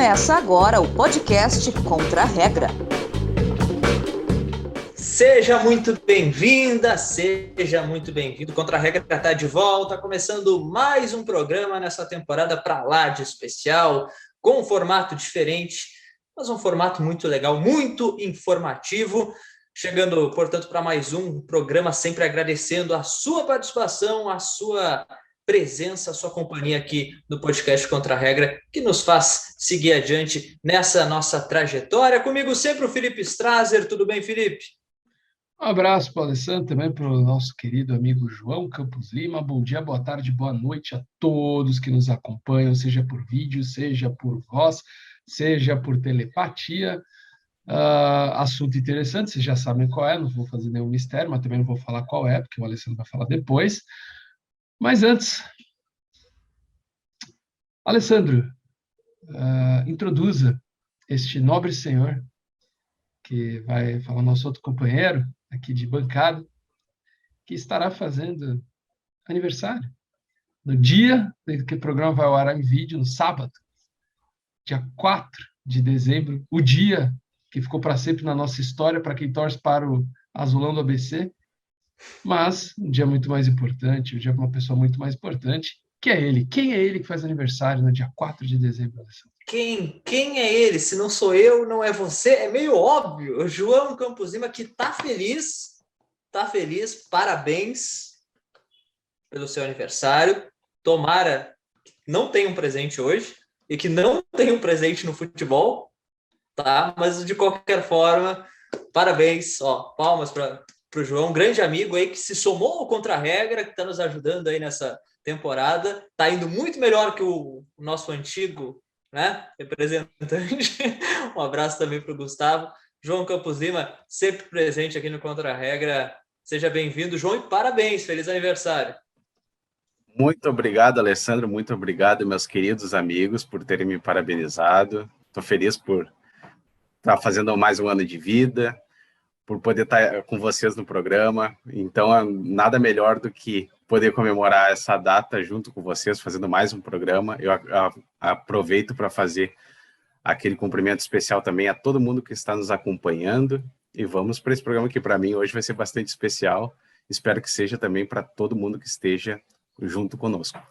Começa agora o podcast Contra a Regra. Seja muito bem-vinda, seja muito bem-vindo. Contra a Regra está de volta, começando mais um programa nessa temporada para lá de especial, com um formato diferente, mas um formato muito legal, muito informativo. Chegando, portanto, para mais um programa, sempre agradecendo a sua participação, a sua presença, a sua companhia aqui no podcast Contra a Regra, que nos faz seguir adiante nessa nossa trajetória. Comigo sempre o Felipe Strasser. Tudo bem, Felipe? Um abraço para o Alessandro, também para o nosso querido amigo João Campos Lima. Bom dia, boa tarde, boa noite a todos que nos acompanham, seja por vídeo, seja por voz, seja por telepatia. Assunto interessante, vocês já sabem qual é, não vou fazer nenhum mistério, mas também não vou falar qual é, porque o Alessandro vai falar depois. Mas antes, Alessandro, introduza este nobre senhor, que vai falar nosso outro companheiro aqui de bancada, que estará fazendo aniversário. No dia que o programa vai ao ar em vídeo, no sábado, dia 4 de dezembro, o dia que ficou para sempre na nossa história, para quem torce para o Azulão do ABC, mas um dia muito mais importante, um dia para uma pessoa muito mais importante, que é ele. Quem é ele que faz aniversário no dia 4 de dezembro, Alessandro? Quem é ele? Se não sou eu, não é você. É meio óbvio. O João Campos Lima, que tá feliz, parabéns pelo seu aniversário. Tomara que não tenha um presente hoje e que não tenha um presente no futebol, tá? Mas de qualquer forma, parabéns, palmas para o João, um grande amigo aí que se somou ao Contra a Regra, que está nos ajudando aí nessa temporada. Tá indo muito melhor que o nosso antigo, né, representante. Um abraço também para o Gustavo. João Campos Lima, sempre presente aqui no Contra a Regra. Seja bem-vindo, João, e parabéns, feliz aniversário. Muito obrigado, Alessandro, muito obrigado, meus queridos amigos, por terem me parabenizado. Estou feliz por estar fazendo mais um ano de vida, por poder estar com vocês no programa. Então, nada melhor do que poder comemorar essa data junto com vocês, fazendo mais um programa. Eu aproveito para fazer aquele cumprimento especial também a todo mundo que está nos acompanhando. E vamos para esse programa que, para mim, hoje vai ser bastante especial. Espero que seja também para todo mundo que esteja junto conosco.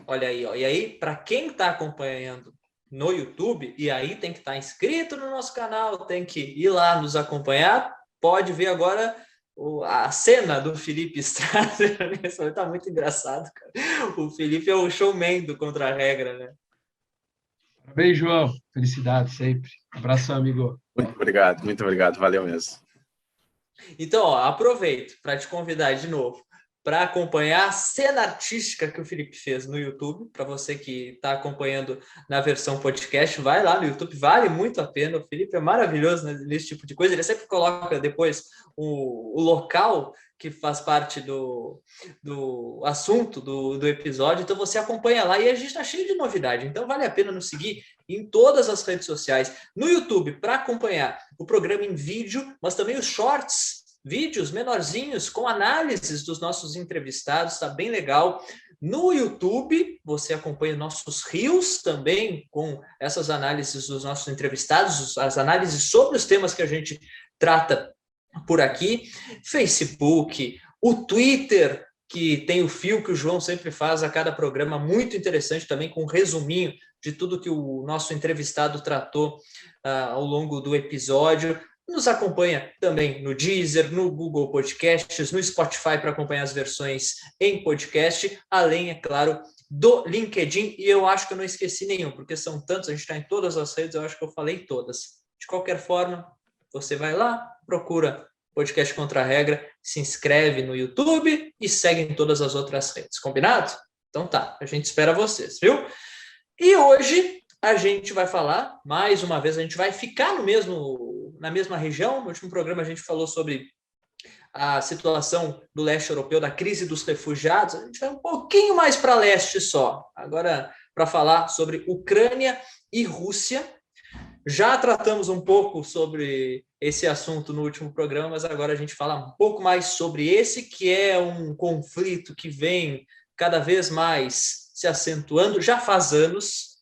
Olha aí, e aí, para quem está acompanhando no YouTube, e aí tem que estar inscrito no nosso canal, tem que ir lá nos acompanhar, pode ver agora a cena do Felipe Strasser. Está muito engraçado, cara. O Felipe é o showman do Contra a Regra, né? Parabéns, João. Felicidade sempre. Abraço, amigo. Muito obrigado. Valeu mesmo. Então, aproveito para te convidar de novo para acompanhar a cena artística que o Felipe fez no YouTube. Para você que está acompanhando na versão podcast, vai lá no YouTube, vale muito a pena. O Felipe é maravilhoso nesse tipo de coisa. Ele sempre coloca depois o local que faz parte do assunto do episódio. Então você acompanha lá e a gente está cheio de novidade. Então vale a pena nos seguir em todas as redes sociais. No YouTube, para acompanhar o programa em vídeo, mas também os shorts, vídeos menorzinhos com análises dos nossos entrevistados, está bem legal. No YouTube, você acompanha nossos reels também com essas análises dos nossos entrevistados, as análises sobre os temas que a gente trata por aqui. Facebook, o Twitter, que tem o fio que o João sempre faz a cada programa, muito interessante também, com um resuminho de tudo que o nosso entrevistado tratou ao longo do episódio. Nos acompanha também no Deezer, no Google Podcasts, no Spotify para acompanhar as versões em podcast, além, é claro, do LinkedIn. E eu acho que eu não esqueci nenhum, porque são tantos, a gente está em todas as redes, eu acho que eu falei todas. De qualquer forma, você vai lá, procura Podcast Contra a Regra, se inscreve no YouTube e segue em todas as outras redes. Combinado? Então tá, a gente espera vocês, viu? E hoje a gente vai falar, mais uma vez, a gente vai ficar na mesma região. No último programa a gente falou sobre a situação do leste europeu, da crise dos refugiados. A gente vai um pouquinho mais para leste só. Agora, para falar sobre Ucrânia e Rússia. Já tratamos um pouco sobre esse assunto no último programa, mas agora a gente fala um pouco mais sobre esse, que é um conflito que vem cada vez mais se acentuando, já faz anos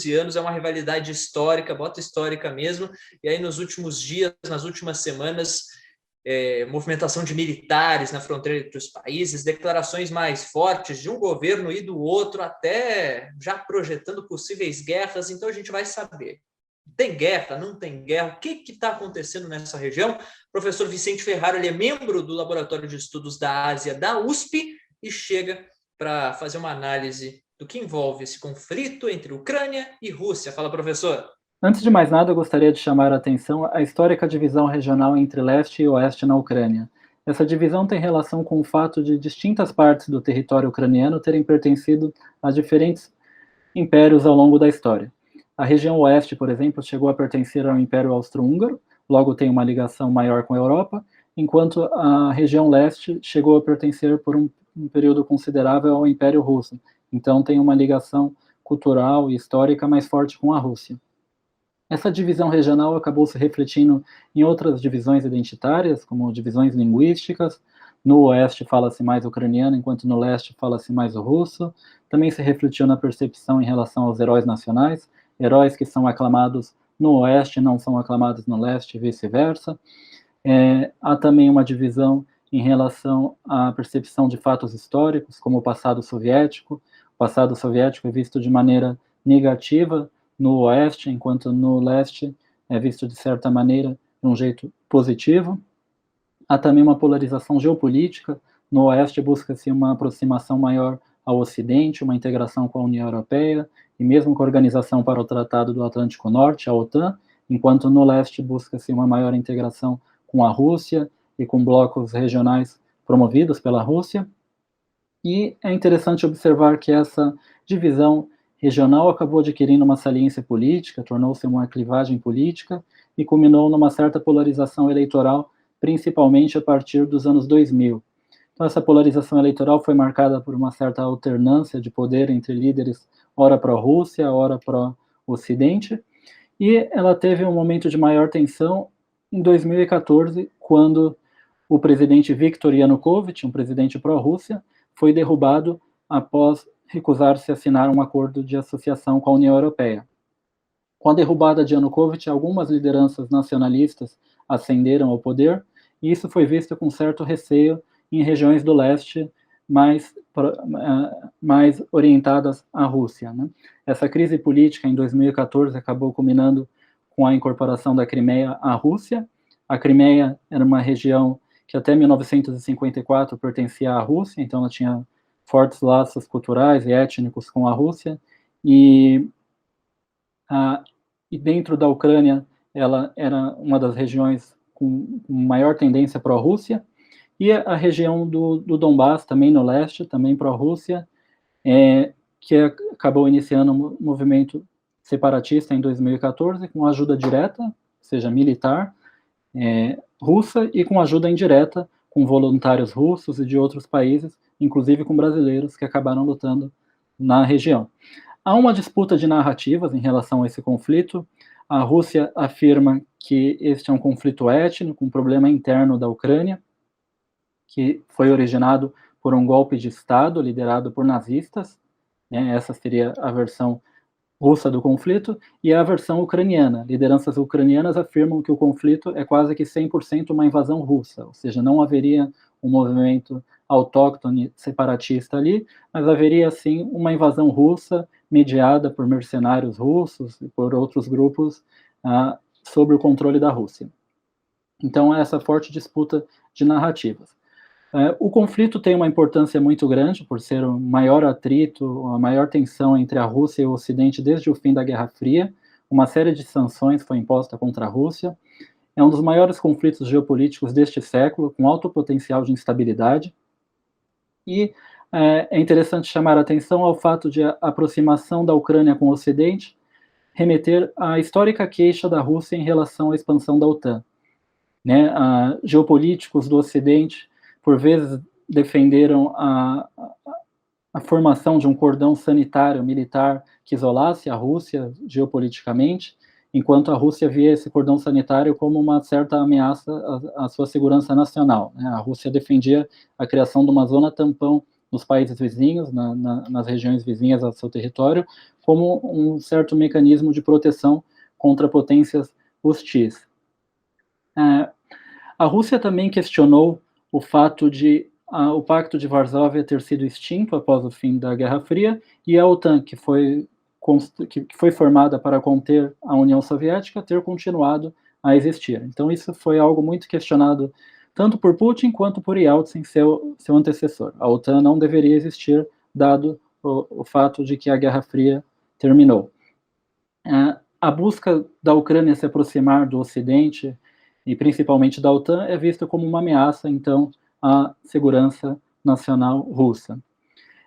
e anos, é uma rivalidade histórica, bota histórica mesmo, e aí nos últimos dias, nas últimas semanas, movimentação de militares na fronteira entre os países, declarações mais fortes de um governo e do outro, até já projetando possíveis guerras. Então a gente vai saber, tem guerra, não tem guerra, o que está acontecendo nessa região? O professor Vicente Ferraro, ele é membro do Laboratório de Estudos da Ásia da USP e chega para fazer uma análise do que envolve esse conflito entre Ucrânia e Rússia. Fala, professor. Antes de mais nada, eu gostaria de chamar a atenção à histórica divisão regional entre leste e oeste na Ucrânia. Essa divisão tem relação com o fato de distintas partes do território ucraniano terem pertencido a diferentes impérios ao longo da história. A região oeste, por exemplo, chegou a pertencer ao Império Austro-Húngaro, logo tem uma ligação maior com a Europa, enquanto a região leste chegou a pertencer por um período considerável ao Império Russo. Então tem uma ligação cultural e histórica mais forte com a Rússia. Essa divisão regional acabou se refletindo em outras divisões identitárias, como divisões linguísticas. No oeste fala-se mais ucraniano, enquanto no leste fala-se mais o russo. Também se refletiu na percepção em relação aos heróis nacionais, heróis que são aclamados no oeste não são aclamados no leste e vice-versa. Há também uma divisão em relação à percepção de fatos históricos, como o passado soviético. O passado soviético é visto de maneira negativa no oeste, enquanto no leste é visto de certa maneira de um jeito positivo. Há também uma polarização geopolítica. No oeste busca-se uma aproximação maior ao ocidente, uma integração com a União Europeia e mesmo com a Organização para o Tratado do Atlântico Norte, a OTAN, enquanto no leste busca-se uma maior integração com a Rússia e com blocos regionais promovidos pela Rússia. E é interessante observar que essa divisão regional acabou adquirindo uma saliência política, tornou-se uma clivagem política e culminou numa certa polarização eleitoral, principalmente a partir dos anos 2000. Então, essa polarização eleitoral foi marcada por uma certa alternância de poder entre líderes, ora pró-Rússia, ora pró-Ocidente, e ela teve um momento de maior tensão em 2014, quando o presidente Viktor Yanukovych, um presidente pró-Rússia, foi derrubado após recusar-se a assinar um acordo de associação com a União Europeia. Com a derrubada de Yanukovych, algumas lideranças nacionalistas ascenderam ao poder, e isso foi visto com certo receio em regiões do leste mais orientadas à Rússia, né? Essa crise política em 2014 acabou culminando com a incorporação da Crimeia à Rússia. A Crimeia era uma região que até 1954 pertencia à Rússia, então ela tinha fortes laços culturais e étnicos com a Rússia, e dentro da Ucrânia ela era uma das regiões com maior tendência pró-Rússia, e a região do Donbass, também no leste, também pró-Rússia, que acabou iniciando um movimento separatista em 2014, com ajuda direta, ou seja, militar, russa, e com ajuda indireta, com voluntários russos e de outros países, inclusive com brasileiros que acabaram lutando na região. Há uma disputa de narrativas em relação a esse conflito. A Rússia afirma que este é um conflito étnico, um problema interno da Ucrânia, que foi originado por um golpe de Estado liderado por nazistas, né? Essa seria a versão russa do conflito, e a versão ucraniana. Lideranças ucranianas afirmam que o conflito é quase que 100% uma invasão russa, ou seja, não haveria um movimento autóctone separatista ali, mas haveria sim uma invasão russa mediada por mercenários russos e por outros grupos sob o controle da Rússia. Então, essa forte disputa de narrativas. O conflito tem uma importância muito grande por ser o maior atrito, a maior tensão entre a Rússia e o Ocidente desde o fim da Guerra Fria. Uma série de sanções foi imposta contra a Rússia. É um dos maiores conflitos geopolíticos deste século, com alto potencial de instabilidade. E é interessante chamar a atenção ao fato de a aproximação da Ucrânia com o Ocidente remeter à histórica queixa da Rússia em relação à expansão da OTAN. Né? Geopolíticos do Ocidente por vezes defenderam a formação de um cordão sanitário militar que isolasse a Rússia geopoliticamente, enquanto a Rússia via esse cordão sanitário como uma certa ameaça à sua segurança nacional. Né? A Rússia defendia a criação de uma zona tampão nos países vizinhos, nas regiões vizinhas ao seu território, como um certo mecanismo de proteção contra potências hostis. A Rússia também questionou o fato de o Pacto de Varsóvia ter sido extinto após o fim da Guerra Fria, e a OTAN, que foi formada para conter a União Soviética, ter continuado a existir. Então isso foi algo muito questionado tanto por Putin quanto por Yeltsin, seu antecessor. A OTAN não deveria existir, dado o fato de que a Guerra Fria terminou. A busca da Ucrânia se aproximar do Ocidente, e principalmente da OTAN, é vista como uma ameaça, então, à segurança nacional russa.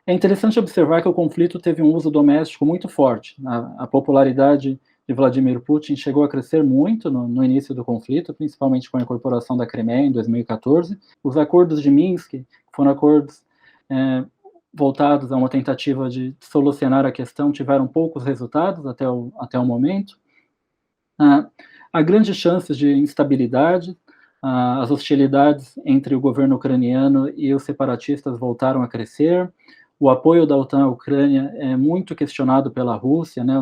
É interessante observar que o conflito teve um uso doméstico muito forte. A popularidade de Vladimir Putin chegou a crescer muito no início do conflito, principalmente com a incorporação da Crimeia em 2014. Os acordos de Minsk foram acordos voltados a uma tentativa de solucionar a questão, tiveram poucos resultados até o momento. Há grandes chances de instabilidade. As hostilidades entre o governo ucraniano e os separatistas voltaram a crescer. O apoio da OTAN à Ucrânia é muito questionado pela Rússia, né?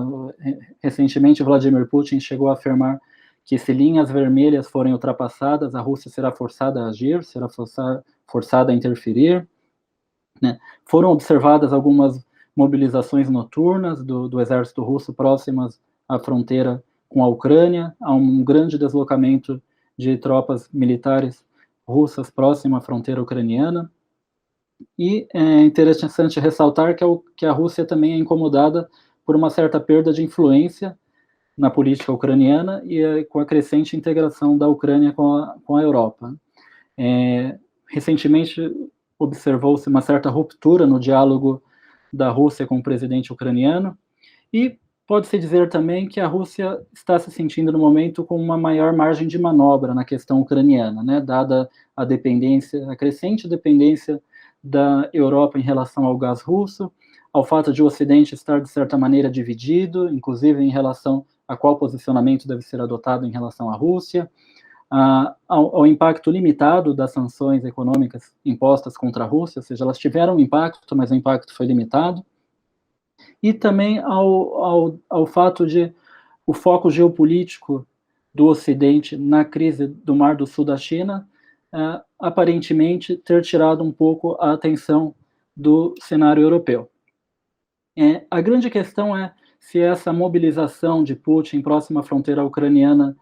Recentemente, Vladimir Putin chegou a afirmar que, se linhas vermelhas forem ultrapassadas, a Rússia será forçada a agir, será forçada a interferir, né? Foram observadas algumas mobilizações noturnas do exército russo próximas à fronteira com a Ucrânia. Há um grande deslocamento de tropas militares russas próximas à fronteira ucraniana. E é interessante ressaltar que a Rússia também é incomodada por uma certa perda de influência na política ucraniana e com a crescente integração da Ucrânia com a Europa. Recentemente, observou-se uma certa ruptura no diálogo da Rússia com o presidente ucraniano, e pode-se dizer também que a Rússia está se sentindo, no momento, com uma maior margem de manobra na questão ucraniana, né, dada a crescente dependência da Europa em relação ao gás russo, ao fato de o Ocidente estar, de certa maneira, dividido, inclusive em relação a qual posicionamento deve ser adotado em relação à Rússia, ao impacto limitado das sanções econômicas impostas contra a Rússia, ou seja, elas tiveram um impacto, mas o impacto foi limitado, e também ao fato de o foco geopolítico do Ocidente na crise do Mar do Sul da China, aparentemente ter tirado um pouco a atenção do cenário europeu. A grande questão é se essa mobilização de Putin próxima à fronteira ucraniana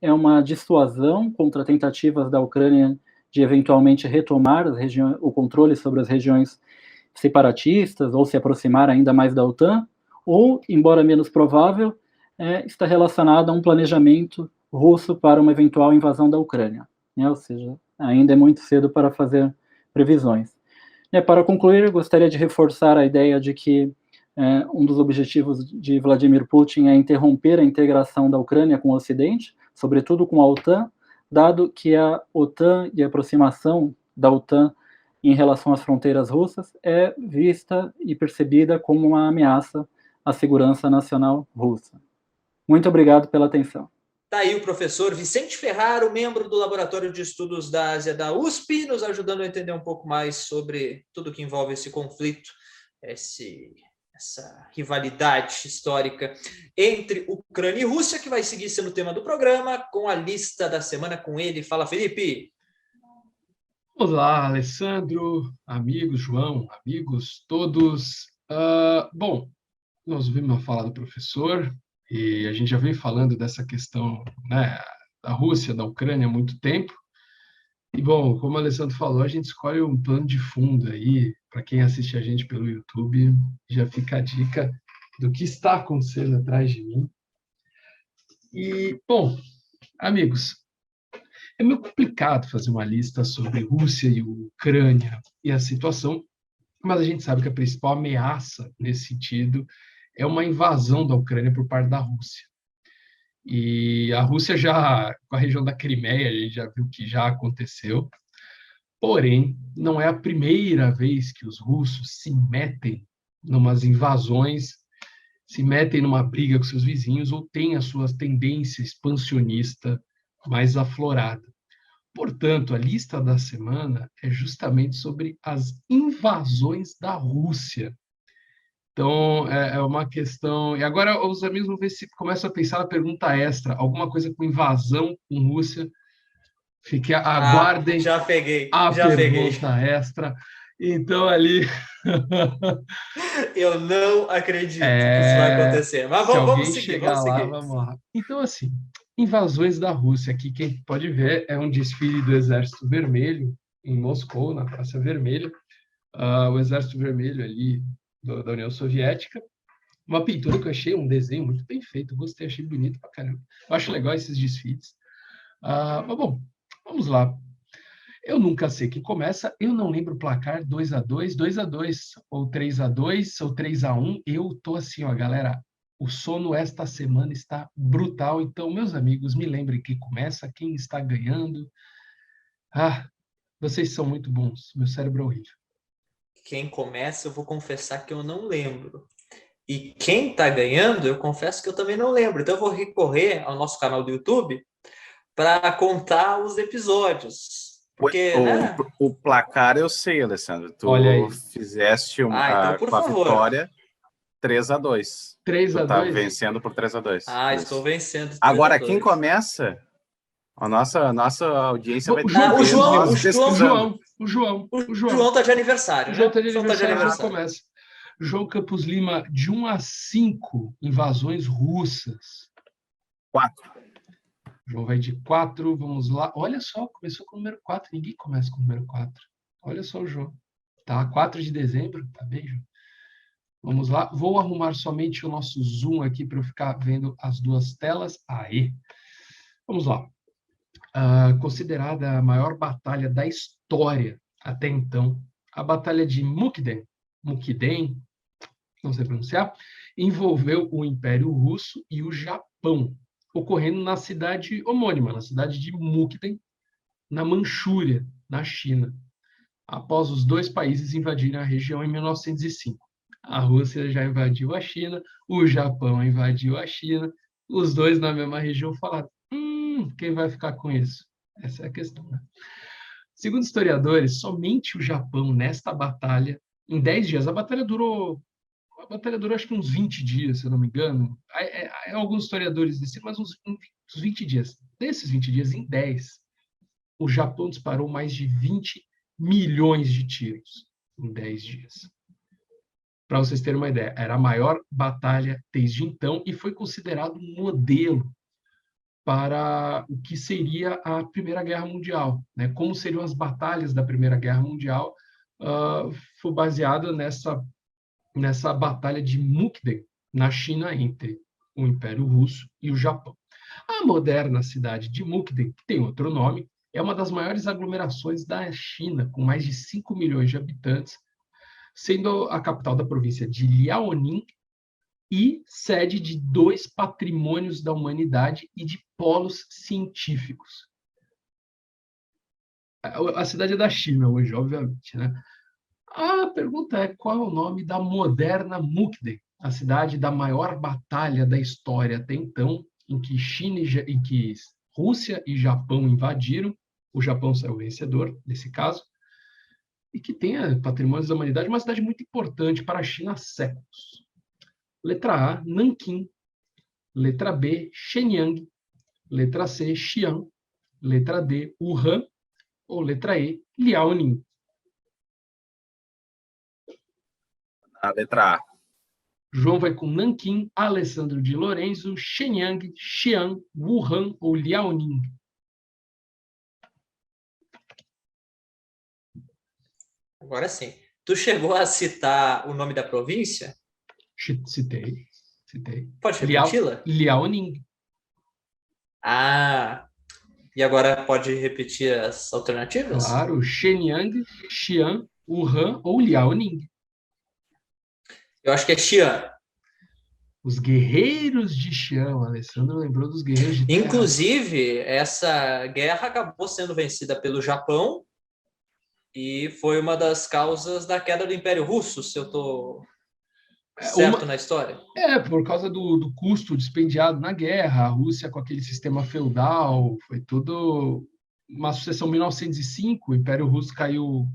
é uma dissuasão contra tentativas da Ucrânia de eventualmente retomar o controle sobre as regiões separatistas ou se aproximar ainda mais da OTAN, ou, embora menos provável, está relacionada a um planejamento russo para uma eventual invasão da Ucrânia. Ou seja, ainda é muito cedo para fazer previsões. Para concluir, eu gostaria de reforçar a ideia de que um dos objetivos de Vladimir Putin é interromper a integração da Ucrânia com o Ocidente, sobretudo com a OTAN, dado que a OTAN e a aproximação da OTAN em relação às fronteiras russas é vista e percebida como uma ameaça à segurança nacional russa. Muito obrigado pela atenção. Está aí o professor Vicente Ferraro, membro do Laboratório de Estudos da Ásia da USP, nos ajudando a entender um pouco mais sobre tudo que envolve esse conflito, essa rivalidade histórica entre Ucrânia e Rússia, que vai seguir sendo o tema do programa, com a lista da semana com ele. Fala, Felipe! Olá, Alessandro, amigos, João, amigos todos. Bom, nós ouvimos uma fala do professor, e a gente já vem falando dessa questão, né, da Rússia, da Ucrânia há muito tempo. E, bom, como o Alessandro falou, a gente escolhe um plano de fundo aí, para quem assiste a gente pelo YouTube, já fica a dica do que está acontecendo atrás de mim. E, bom, amigos, é meio complicado fazer uma lista sobre Rússia e Ucrânia e a situação, mas a gente sabe que a principal ameaça nesse sentido é uma invasão da Ucrânia por parte da Rússia. E a Rússia já, com a região da Crimeia, a gente já viu que já aconteceu. Porém, não é a primeira vez que os russos se metem numas invasões, se metem numa briga com seus vizinhos ou têm a sua tendência expansionista mais aflorada. Portanto, a lista da semana é justamente sobre as invasões da Rússia. Então, é uma questão. E agora os amigos vão ver se começam a pensar na pergunta extra, alguma coisa com invasão com Rússia. Aguardem Já peguei, a já peguei. pergunta extra. Então, ali. Eu não acredito que isso vai acontecer. Mas Se vamos alguém seguir, chegar vamos lá, seguir. vamos lá. Então, assim, invasões da Rússia. Aqui, quem pode ver é um desfile do Exército Vermelho em Moscou, na Praça Vermelha. O Exército Vermelho ali da União Soviética. Uma pintura que eu achei, um desenho muito bem feito. Gostei, achei bonito pra caramba. Eu acho legal esses desfiles. Mas, bom, vamos lá. Eu nunca sei quem começa, eu não lembro o placar 2-2, 2-2, ou 3-2, ou 3-1. Eu tô assim, ó, galera, o sono esta semana está brutal, então, meus amigos, me lembrem quem começa, quem está ganhando. Vocês são muito bons, meu cérebro é horrível. Quem começa, eu vou confessar que eu não lembro. E quem tá ganhando, eu confesso que eu também não lembro. Então eu vou recorrer ao nosso canal do YouTube para contar os episódios. Porque, né? O placar eu sei, Alessandro. Tu Olha aí. fizeste então, por com a favor. vitória 3-2. 3-2? Tu tá vencendo por 3-2. Estou vencendo. Agora, quem começa? A nossa audiência vai ter o João tá de aniversário. O João tá de né? aniversário, começa. João Campos Lima, de 1-5 invasões russas. 4. João vai de 4, vamos lá. Olha só, começou com o número 4. Ninguém começa com o número 4. Olha só o João. Tá, 4 de dezembro. Tá bem, João? Vamos lá. Vou arrumar somente o nosso Zoom aqui para eu ficar vendo as duas telas. Aí. Vamos lá. Considerada a maior batalha da história até então, a Batalha de Mukden, não sei pronunciar, envolveu o Império Russo e o Japão, ocorrendo na cidade homônima, na cidade de Mukden, na Manchúria, na China, após os dois países invadirem a região em 1905. A Rússia já invadiu a China, o Japão invadiu a China, os dois na mesma região falaram: quem vai ficar com isso? Essa é a questão, né? Segundo historiadores, somente o Japão, nesta batalha, em 10 dias, a batalha durou acho que uns 20 dias, se eu não me engano. Alguns historiadores dizem, mas uns 20 dias. Desses 20 dias, em 10, o Japão disparou mais de 20 milhões de tiros em 10 dias. Para vocês terem uma ideia, era a maior batalha desde então e foi considerado um modelo para o que seria a Primeira Guerra Mundial, né? Como seriam as batalhas da Primeira Guerra Mundial, foi baseado nessa batalha de Mukden, na China, entre o Império Russo e o Japão. A moderna cidade de Mukden, que tem outro nome, é uma das maiores aglomerações da China, com mais de 5 milhões de habitantes, sendo a capital da província de Liaoning e sede de 2 patrimônios da humanidade e de polos científicos. A cidade é da China hoje, obviamente, né? A pergunta é: qual é o nome da moderna Mukden, a cidade da maior batalha da história até então, em que Rússia e Japão invadiram, o Japão saiu vencedor nesse caso, e que tem patrimônios da humanidade, uma cidade muito importante para a China há séculos. Letra A, Nanquim. Letra B, Shenyang. Letra C, Xi'an. Letra D, Wuhan. Ou letra E, Liaoning. A letra A. João vai com Nanquim, Alessandro de Lorenzo, Shenyang, Xi'an, Wuhan ou Liaoning. Agora sim. Tu chegou a citar o nome da província? Citei. Pode repeti-la? Liaoning. E agora pode repetir as alternativas? Claro, Shenyang, Xi'an, Wuhan ou Liaoning. Eu acho que é Xi'an. Os guerreiros de Xi'an, o Alessandro lembrou dos guerreiros de terra. Inclusive, essa guerra acabou sendo vencida pelo Japão e foi uma das causas da queda do Império Russo, se eu estou certo na história. Por causa do custo dispendiado na guerra, a Rússia com aquele sistema feudal, foi tudo uma sucessão em 1905, o Império Russo caiu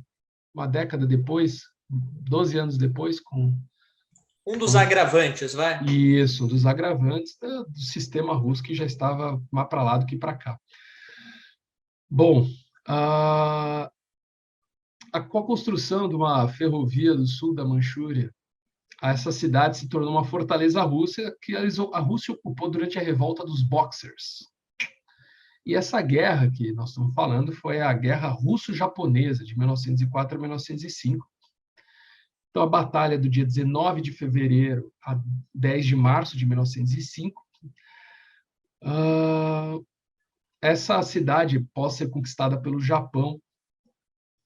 uma década depois, 12 anos depois, com Um dos agravantes, vai. isso, dos agravantes do sistema russo que já estava mais para lá do que para cá. Bom, com a construção de uma ferrovia do sul da Manchúria, essa cidade se tornou uma fortaleza russa que a Rússia ocupou durante a revolta dos Boxers. E essa guerra que nós estamos falando foi a Guerra Russo-Japonesa, de 1904 a 1905. Então, a batalha do dia 19 de fevereiro a 10 de março de 1905, essa cidade, após ser conquistada pelo Japão,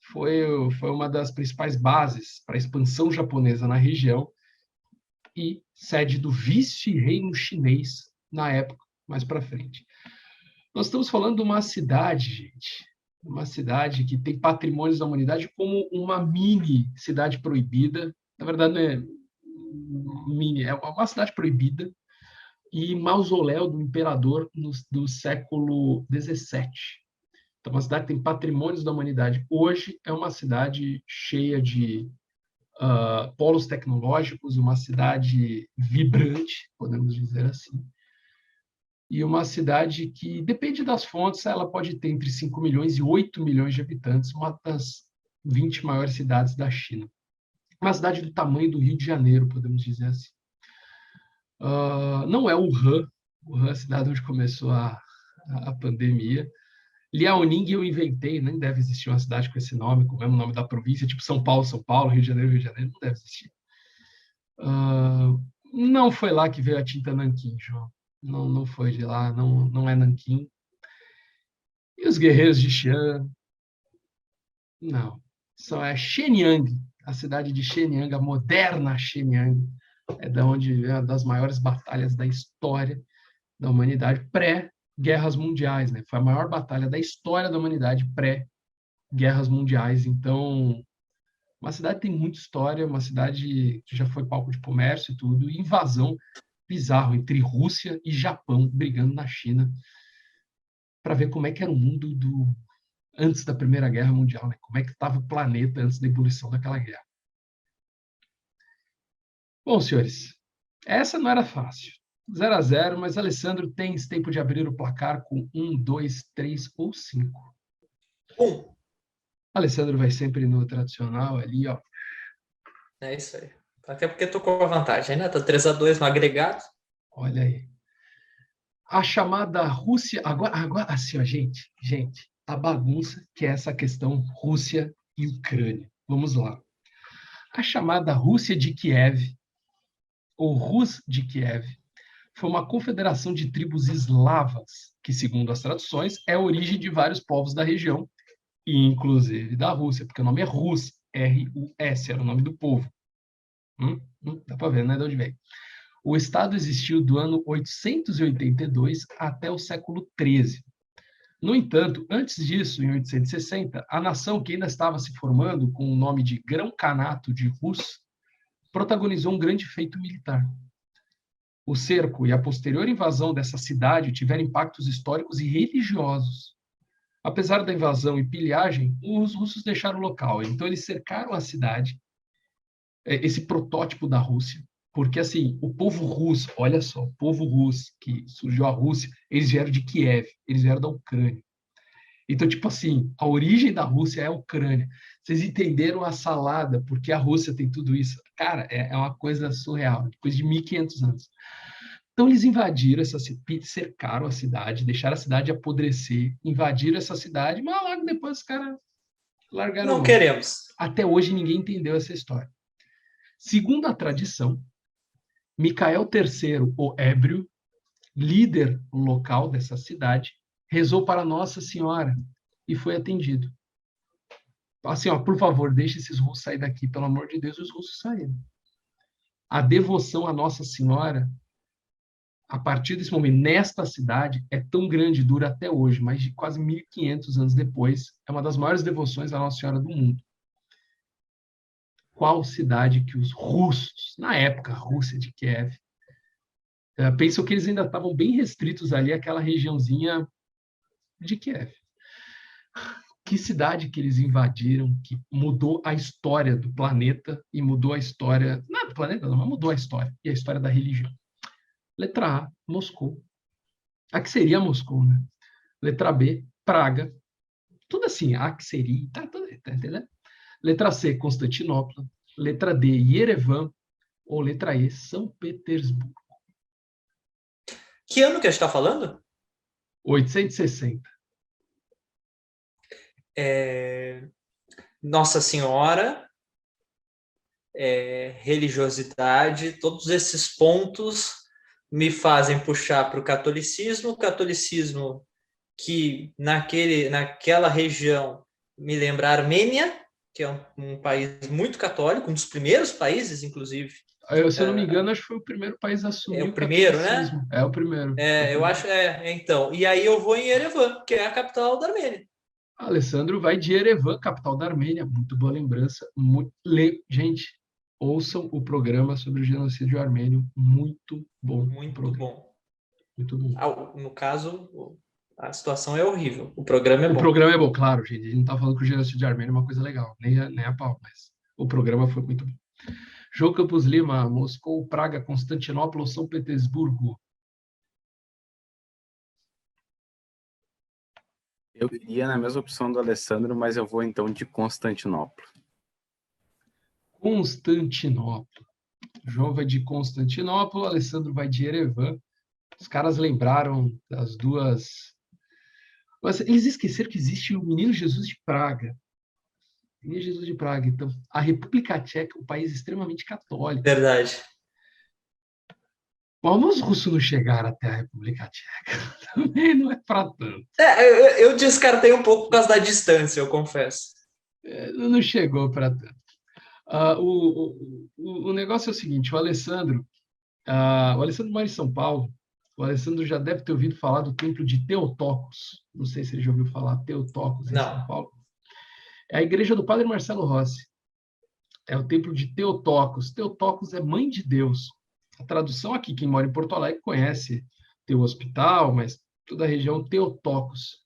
foi uma das principais bases para a expansão japonesa na região e sede do vice-reino chinês na época, mais para frente. Nós estamos falando de uma cidade, gente, uma cidade que tem patrimônios da humanidade como uma mini cidade proibida. Na verdade, não é mini, é uma cidade proibida e mausoléu do imperador do século XVII. Então, uma cidade que tem patrimônios da humanidade. Hoje é uma cidade cheia de polos tecnológicos, uma cidade vibrante, podemos dizer assim. E uma cidade que, depende das fontes, ela pode ter entre 5 milhões e 8 milhões de habitantes, uma das 20 maiores cidades da China. Uma cidade do tamanho do Rio de Janeiro, podemos dizer assim. Não é Wuhan é a cidade onde começou a pandemia. Liaoning eu inventei, nem deve existir uma cidade com esse nome, com o mesmo nome da província, tipo São Paulo, Rio de Janeiro, não deve existir. Não foi lá que veio a tinta Nanquim, João. Não foi de lá, não é Nanquim. E os guerreiros de Xi'an? Não. É Shenyang, a cidade de Shenyang, a moderna Shenyang. É da onde é uma das maiores batalhas da história da humanidade, pré-guerras mundiais, né? Foi a maior batalha da história da humanidade pré-guerras mundiais. Então, uma cidade que tem muita história, uma cidade que já foi palco de comércio e tudo, e invasão bizarro entre Rússia e Japão brigando na China para ver como é que era o mundo antes da Primeira Guerra Mundial, né? Como é que estava o planeta antes da ebulição daquela guerra. Bom, senhores, essa não era fácil. 0-0, mas Alessandro tem esse tempo de abrir o placar com 1, 2, 3 ou 5. 1. Alessandro vai sempre no tradicional ali, ó. É isso aí. Até porque tô com a vantagem, né? Tá 3-2 no agregado. Olha aí. A chamada Rússia... Agora assim, ó, gente, a bagunça que é essa questão Rússia e Ucrânia. Vamos lá. A chamada Rússia de Kiev, ou Rus de Kiev, foi uma confederação de tribos eslavas, que, segundo as traduções, é a origem de vários povos da região, inclusive da Rússia, porque o nome é Rus, R-U-S, era o nome do povo. Dá para ver, né, de onde veio. O Estado existiu do ano 882 até o século XIII. No entanto, antes disso, em 860, a nação que ainda estava se formando com o nome de Grão-Kanato de Rus protagonizou um grande feito militar. O cerco e a posterior invasão dessa cidade tiveram impactos históricos e religiosos. Apesar da invasão e pilhagem, os russos deixaram o local. Então, eles cercaram a cidade, esse protótipo da Rússia, porque, assim, o povo russo, olha só, o povo russo que surgiu a Rússia, eles vieram de Kiev, eles vieram da Ucrânia. Então, tipo assim, a origem da Rússia é a Ucrânia. Vocês entenderam a salada, porque a Rússia tem tudo isso? Cara, é uma coisa surreal, depois de 1.500 anos. Então, eles invadiram essa cidade, cercaram a cidade, deixaram a cidade apodrecer, invadiram essa cidade, mas logo depois os caras largaram. Não queremos. Até hoje ninguém entendeu essa história. Segundo a tradição, Micael III, o Ébrio, líder local dessa cidade, rezou para Nossa Senhora e foi atendido. Assim, ó, por favor, deixe esses russos sair daqui, pelo amor de Deus, os russos saíram. A devoção a Nossa Senhora, a partir desse momento, nesta cidade, é tão grande, dura até hoje, mais de quase 1.500 anos depois, é uma das maiores devoções à Nossa Senhora do mundo. Qual cidade que os russos, na época, a Rússia de Kiev, pensam que eles ainda estavam bem restritos ali àquela regiãozinha de Kiev. Que cidade que eles invadiram que mudou a história do planeta e mudou a história... Não do planeta, não, mas mudou a história. E a história da religião. Letra A, Moscou. A que seria Moscou, né? Letra B, Praga. Tudo assim, a que seria... Tá entendendo? Letra C, Constantinopla. Letra D, Yerevan. Ou letra E, São Petersburgo. Que ano que a gente está falando? 860. Nossa Senhora, religiosidade, todos esses pontos me fazem puxar para o catolicismo que naquela região me lembra a Armênia, que é um país muito católico, um dos primeiros países, inclusive. Se eu não me engano, acho que foi o primeiro país a assumir o primeiro, catolicismo. né? É o primeiro. Eu acho, então. E aí eu vou em Yerevan, que é a capital da Armênia. Alessandro vai de Yerevan, capital da Armênia. Muito boa lembrança. Gente, ouçam o programa sobre o genocídio armênio. Muito bom. Muito bom. Muito bom. No caso, a situação é horrível. O programa é bom. O programa é bom, claro, gente. A gente não está falando que o genocídio armênio é uma coisa legal. Nem a pau, mas o programa foi muito bom. João Campos Lima, Moscou, Praga, Constantinopla ou São Petersburgo? Eu iria na mesma opção do Alessandro, mas eu vou então de Constantinopla. Constantinopla. João vai de Constantinopla, o Alessandro vai de Yerevan. Os caras lembraram das duas... Mas eles esqueceram que existe o Menino Jesus de Praga. Menino Jesus de Praga. Então, a República Tcheca é um país extremamente católico. Verdade. Como os russos não chegaram até a República Tcheca? Também não é para tanto. Eu descartei um pouco por causa da distância, eu confesso. Não chegou para tanto. O negócio é o seguinte, o Alessandro mora em São Paulo. O Alessandro já deve ter ouvido falar do templo de Teotocos. Não sei se ele já ouviu falar Teotocos em São Paulo. É a igreja do Padre Marcelo Rossi. É o templo de Teotocos. Teotocos é mãe de Deus. A tradução aqui, quem mora em Porto Alegre conhece Teu Hospital, mas toda a região Teotocos.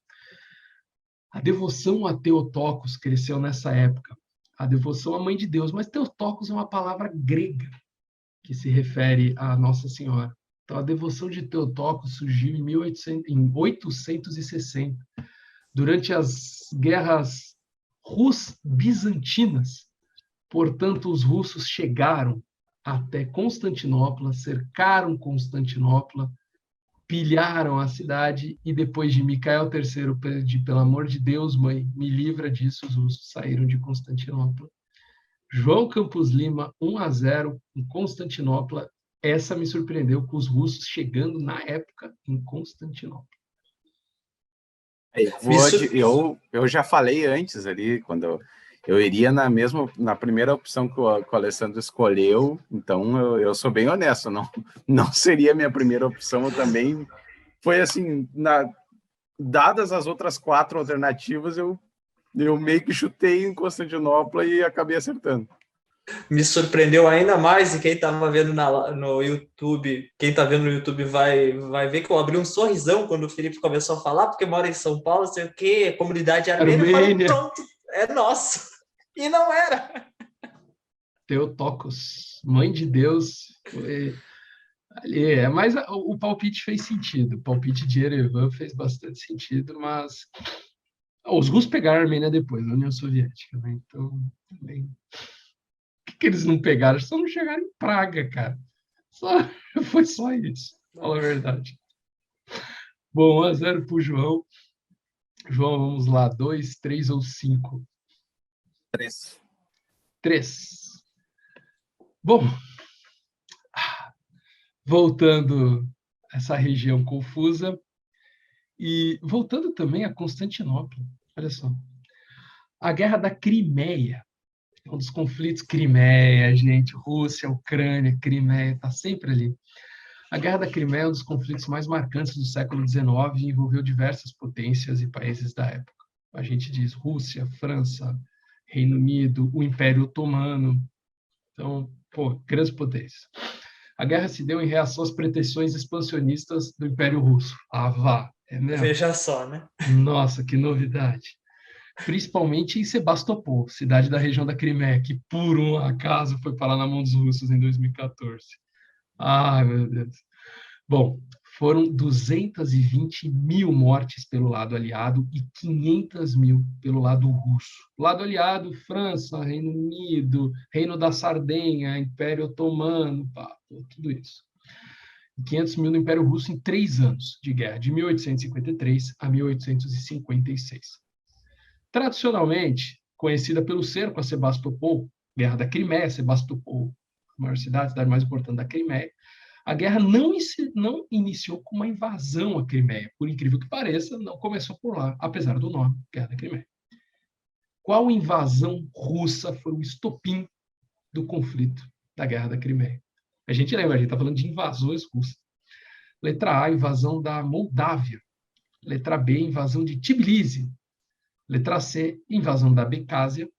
A devoção a Teotocos cresceu nessa época. A devoção à mãe de Deus. Mas Teotocos é uma palavra grega que se refere à Nossa Senhora. Então, a devoção de Teotocos surgiu em 860, durante as guerras rus-bizantinas. Portanto, os russos chegaram até Constantinopla, cercaram Constantinopla, pilharam a cidade e depois de Micael III pedir, pelo amor de Deus, mãe, me livra disso, os russos saíram de Constantinopla. João Campos Lima, 1-0 em Constantinopla. Essa me surpreendeu com os russos chegando na época em Constantinopla. Eu já falei antes ali, quando eu iria na primeira opção que o Alessandro escolheu, então eu sou bem honesto, não seria a minha primeira opção, eu também foi assim, dadas as outras 4 alternativas, eu meio que chutei em Constantinopla e acabei acertando. Me surpreendeu ainda mais, e quem estava vendo no YouTube, quem está vendo no YouTube vai ver que eu abri um sorrisão quando o Felipe começou a falar, porque mora em São Paulo, sei o quê, comunidade armênia, eu falei, pronto, é nosso. E não era. Teotocos, mãe de Deus, ali mas o palpite fez sentido, o palpite de Yerevan fez bastante sentido, mas os russos pegaram a Armênia depois, a União Soviética, né? Então, também... O que eles não pegaram? Só não chegaram em Praga, cara. Foi só isso, fala a verdade. Bom, 1-0 pro João. João, vamos lá. 2, 3 ou 5? 3. Bom, voltando a essa região confusa e voltando também a Constantinopla. Olha só. A Guerra da Crimeia. Um dos conflitos, Crimeia, gente, Rússia, Ucrânia, Crimeia, está sempre ali. A Guerra da Crimeia é um dos conflitos mais marcantes do século XIX e envolveu diversas potências e países da época. A gente diz Rússia, França, Reino Unido, o Império Otomano. Então, grandes potências. A guerra se deu em reação às pretensões expansionistas do Império Russo. Vá, é mesmo? Veja só, né? Nossa, que novidade. principalmente em Sebastopol, cidade da região da Crimeia, que por um acaso foi parar na mão dos russos em 2014. Ai, meu Deus. Bom, foram 220 mil mortes pelo lado aliado e 500 mil pelo lado russo. Lado aliado, França, Reino Unido, Reino da Sardenha, Império Otomano, tudo isso. 500 mil no Império Russo em 3 anos de guerra, de 1853 a 1856. Tradicionalmente, conhecida pelo cerco a Sebastopol, Guerra da Crimeia, Sebastopol, a maior cidade mais importante da Crimeia, a guerra não iniciou com uma invasão à Crimeia. Por incrível que pareça, não começou por lá, apesar do nome, Guerra da Crimeia. Qual invasão russa foi o estopim do conflito da Guerra da Crimeia? A gente lembra, a gente está falando de invasões russas. Letra A, invasão da Moldávia. Letra B, invasão de Tbilisi. Letra C, invasão da Abcásia.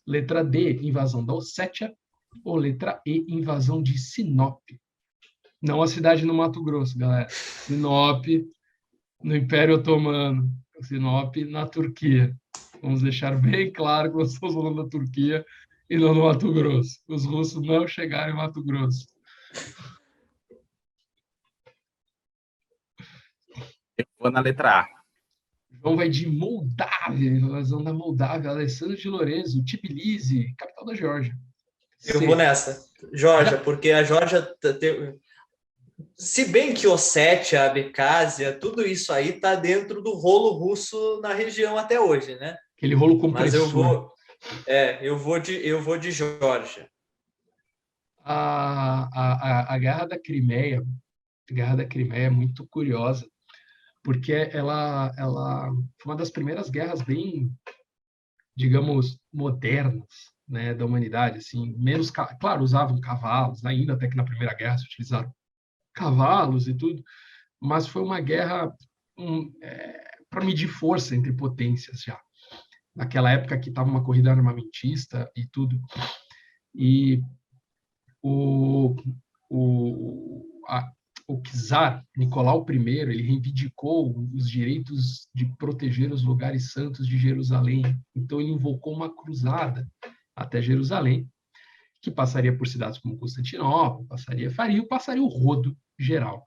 Letra D, invasão da Ossétia. Ou letra E, invasão de Sinop. Não a cidade no Mato Grosso, galera. Sinop, no Império Otomano. Sinop, na Turquia. Vamos deixar bem claro que nós estamos falando da Turquia e não no Mato Grosso. Os russos não chegaram em Mato Grosso. Eu vou na letra A. João vai de Moldávia, invasão da Moldávia. Alessandro de Lorenzo, Tbilisi, capital da Geórgia. Eu vou nessa. Geórgia, porque a Geórgia... Se bem que Ossétia, Abcásia, tudo isso aí está dentro do rolo russo na região até hoje, né? Aquele rolo compressor. Mas eu vou de Geórgia. A Guerra da Crimeia é muito curiosa, porque ela foi uma das primeiras guerras bem, digamos, modernas, né, da humanidade, assim, menos, claro, usavam cavalos, ainda até que na Primeira Guerra se utilizaram cavalos e tudo, mas foi uma guerra para medir força entre potências já. Naquela época que estava uma corrida armamentista e tudo, e o czar Nicolau I, ele reivindicou os direitos de proteger os lugares santos de Jerusalém. Então, ele invocou uma cruzada até Jerusalém, que passaria por cidades como Constantinopla, passaria o rodo geral.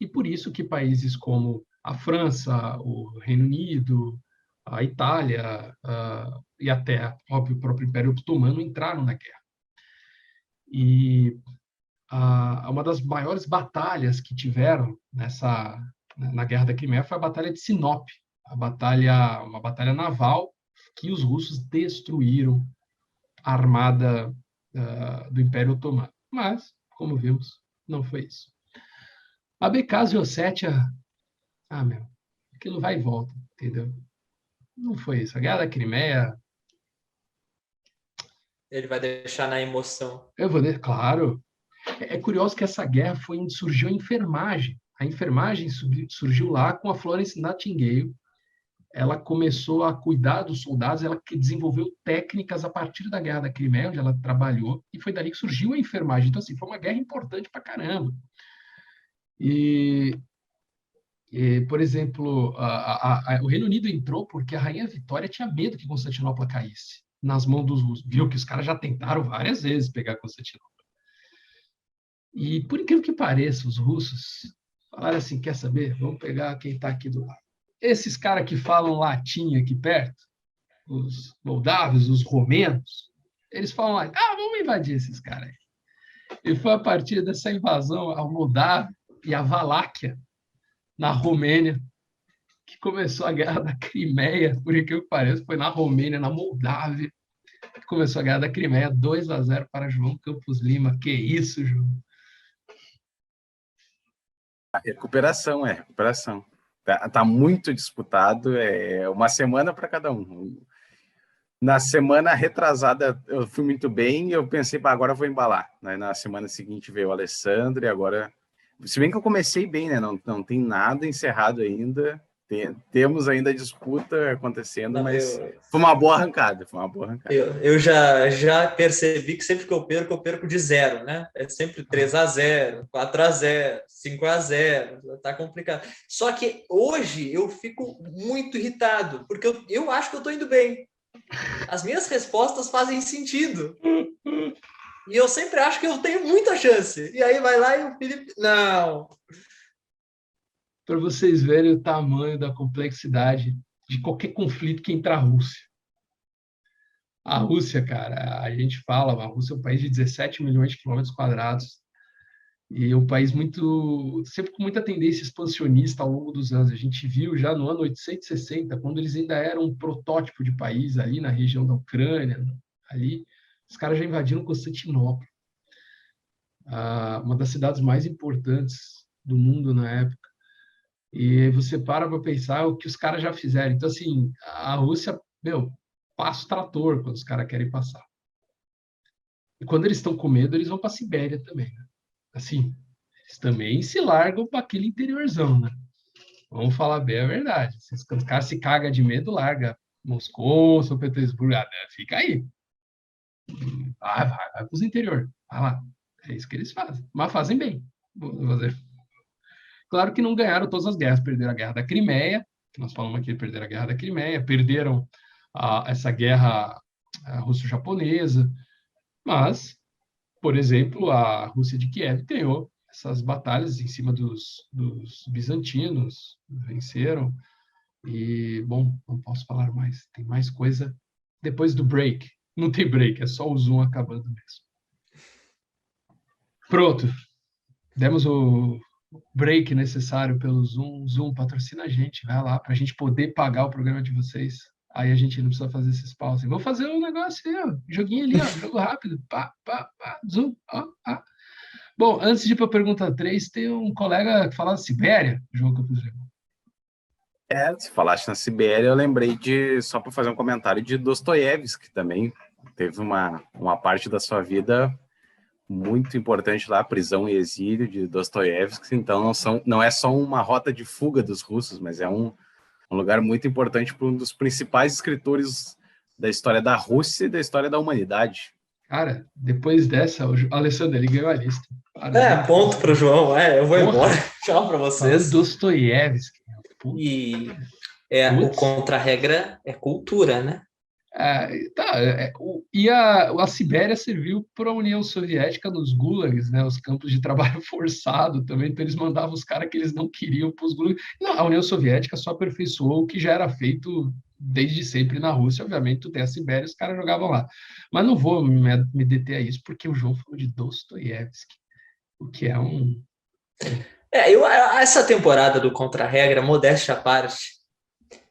E por isso que países como a França, o Reino Unido, a Itália e até, óbvio, o próprio Império Otomano entraram na guerra. E uma das maiores batalhas que tiveram na Guerra da Crimeia foi a Batalha de Sinop, uma batalha naval que os russos destruíram a armada do Império Otomano. Mas, como vimos, não foi isso. A Abcásia e Ossétia, aquilo vai e volta, entendeu? Não foi isso. A Guerra da Crimeia... Ele vai deixar na emoção. Claro. É curioso que essa guerra surgiu a enfermagem. A enfermagem surgiu lá com a Florence Nightingale. Ela começou a cuidar dos soldados, ela desenvolveu técnicas a partir da Guerra da Crimeia, onde ela trabalhou, e foi dali que surgiu a enfermagem. Então, assim, foi uma guerra importante pra caramba. Por exemplo, o Reino Unido entrou porque a Rainha Vitória tinha medo que Constantinopla caísse nas mãos dos russos. Viu que os caras já tentaram várias vezes pegar Constantinopla. E, por incrível que pareça, os russos falaram assim, quer saber? Vamos pegar quem está aqui do lado. Esses caras que falam latim aqui perto, os moldávos, os romenos, eles falam lá, vamos invadir esses caras aí. E foi a partir dessa invasão ao Moldávia e a Valáquia, na Romênia, que começou a Guerra da Crimeia, por incrível que pareça, foi na Romênia, na Moldávia, que começou a Guerra da Crimeia, 2-0 para João Campos Lima. Que isso, João? A recuperação. Tá muito disputado, uma semana para cada um. Na semana retrasada eu fui muito bem, eu pensei, agora eu vou embalar. Na semana seguinte veio o Alessandro e agora... Se bem que eu comecei bem, né? Não tem nada encerrado ainda. Temos ainda disputa acontecendo, Não, mas foi uma boa arrancada. Eu já percebi que sempre que eu perco de 0, né? É sempre 3-0, 4-0, 5-0, tá complicado. Só que hoje eu fico muito irritado, porque eu acho que eu tô indo bem. As minhas respostas fazem sentido. E eu sempre acho que eu tenho muita chance. E aí vai lá e o Felipe... Não. Para vocês verem o tamanho da complexidade de qualquer conflito que entra a Rússia. A Rússia, cara, a gente fala, a Rússia é um país de 17 milhões de quilômetros quadrados e é um país sempre com muita tendência expansionista ao longo dos anos. A gente viu já no ano 860, quando eles ainda eram um protótipo de país ali na região da Ucrânia, ali, os caras já invadiram Constantinopla, uma das cidades mais importantes do mundo na época. E você para pensar o que os caras já fizeram. Então, assim, a Rússia, passa o trator quando os caras querem passar. E quando eles estão com medo, eles vão para a Sibéria também. Né? Assim, eles também se largam para aquele interiorzão, né? Vamos falar bem a verdade. Os caras se cagam de medo, larga Moscou, São Petersburgo, fica aí. Vai para os interior. Vai lá. É isso que eles fazem. Mas fazem bem. Vou fazer. Claro que não ganharam todas as guerras, perderam a guerra da Crimeia, que nós falamos aqui, perderam a guerra da Crimeia, perderam essa guerra russo-japonesa, mas, por exemplo, a Rússia de Kiev ganhou essas batalhas em cima dos bizantinos, venceram, e, bom, não posso falar mais, tem mais coisa depois do break. Não tem break, é só o Zoom acabando mesmo. Pronto, demos o break necessário pelo Zoom. Zoom patrocina a gente, vai lá, para a gente poder pagar o programa de vocês. Aí a gente não precisa fazer esses pauses. Vou fazer um negócio aí, ó, joguinho ali, ó, jogo rápido. Pá, Zoom, ó. Bom, antes de ir para a pergunta 3, tem um colega que fala da Sibéria, João Campos Jordão. Se falaste na Sibéria, eu lembrei só para fazer um comentário, de Dostoiévski, que também teve uma parte da sua vida muito importante lá, Prisão e Exílio, de Dostoiévski. Então não é só uma rota de fuga dos russos, mas é um lugar muito importante para um dos principais escritores da história da Rússia e da história da humanidade. Cara, depois dessa, o Alessandro, ele ganhou a lista. Ponto para o João. Eu vou embora. Tchau para vocês. Dostoiévski. E o contra-regra é cultura, né? E a Sibéria serviu para a União Soviética nos gulags, né, os campos de trabalho forçado também, então eles mandavam os caras que eles não queriam para os gulags. Não, a União Soviética só aperfeiçoou o que já era feito desde sempre na Rússia. Obviamente, tu tem a Sibéria, os caras jogavam lá. Mas não vou me deter a isso, porque o João falou de Dostoiévski, o que é um... Essa temporada do Contra-Regra, modéstia à parte,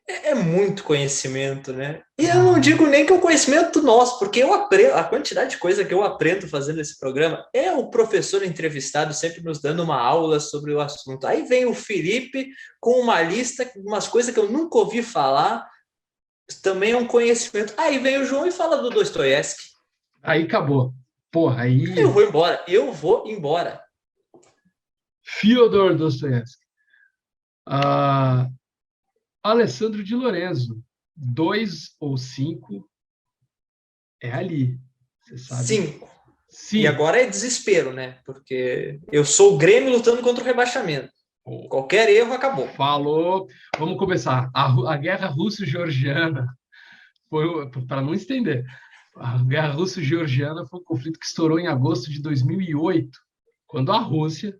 é muito conhecimento, né? E eu não digo nem que é o conhecimento nosso, porque eu aprendo, a quantidade de coisa que eu aprendo fazendo esse programa é o professor entrevistado sempre nos dando uma aula sobre o assunto. Aí vem o Felipe com uma lista, umas coisas que eu nunca ouvi falar, também é um conhecimento. Aí vem o João e fala do Dostoiévski. Aí acabou. Porra, aí... Eu vou embora. Fyodor Dostoiévski. Alessandro de Lorenzo, 2 ou 5 é ali, você sabe. 5. E agora é desespero, né? Porque eu sou o Grêmio lutando contra o rebaixamento. Qualquer erro acabou. Falou. Vamos começar. A guerra russo-georgiana foi, para não estender, a guerra russo-georgiana foi um conflito que estourou em agosto de 2008, quando a Rússia,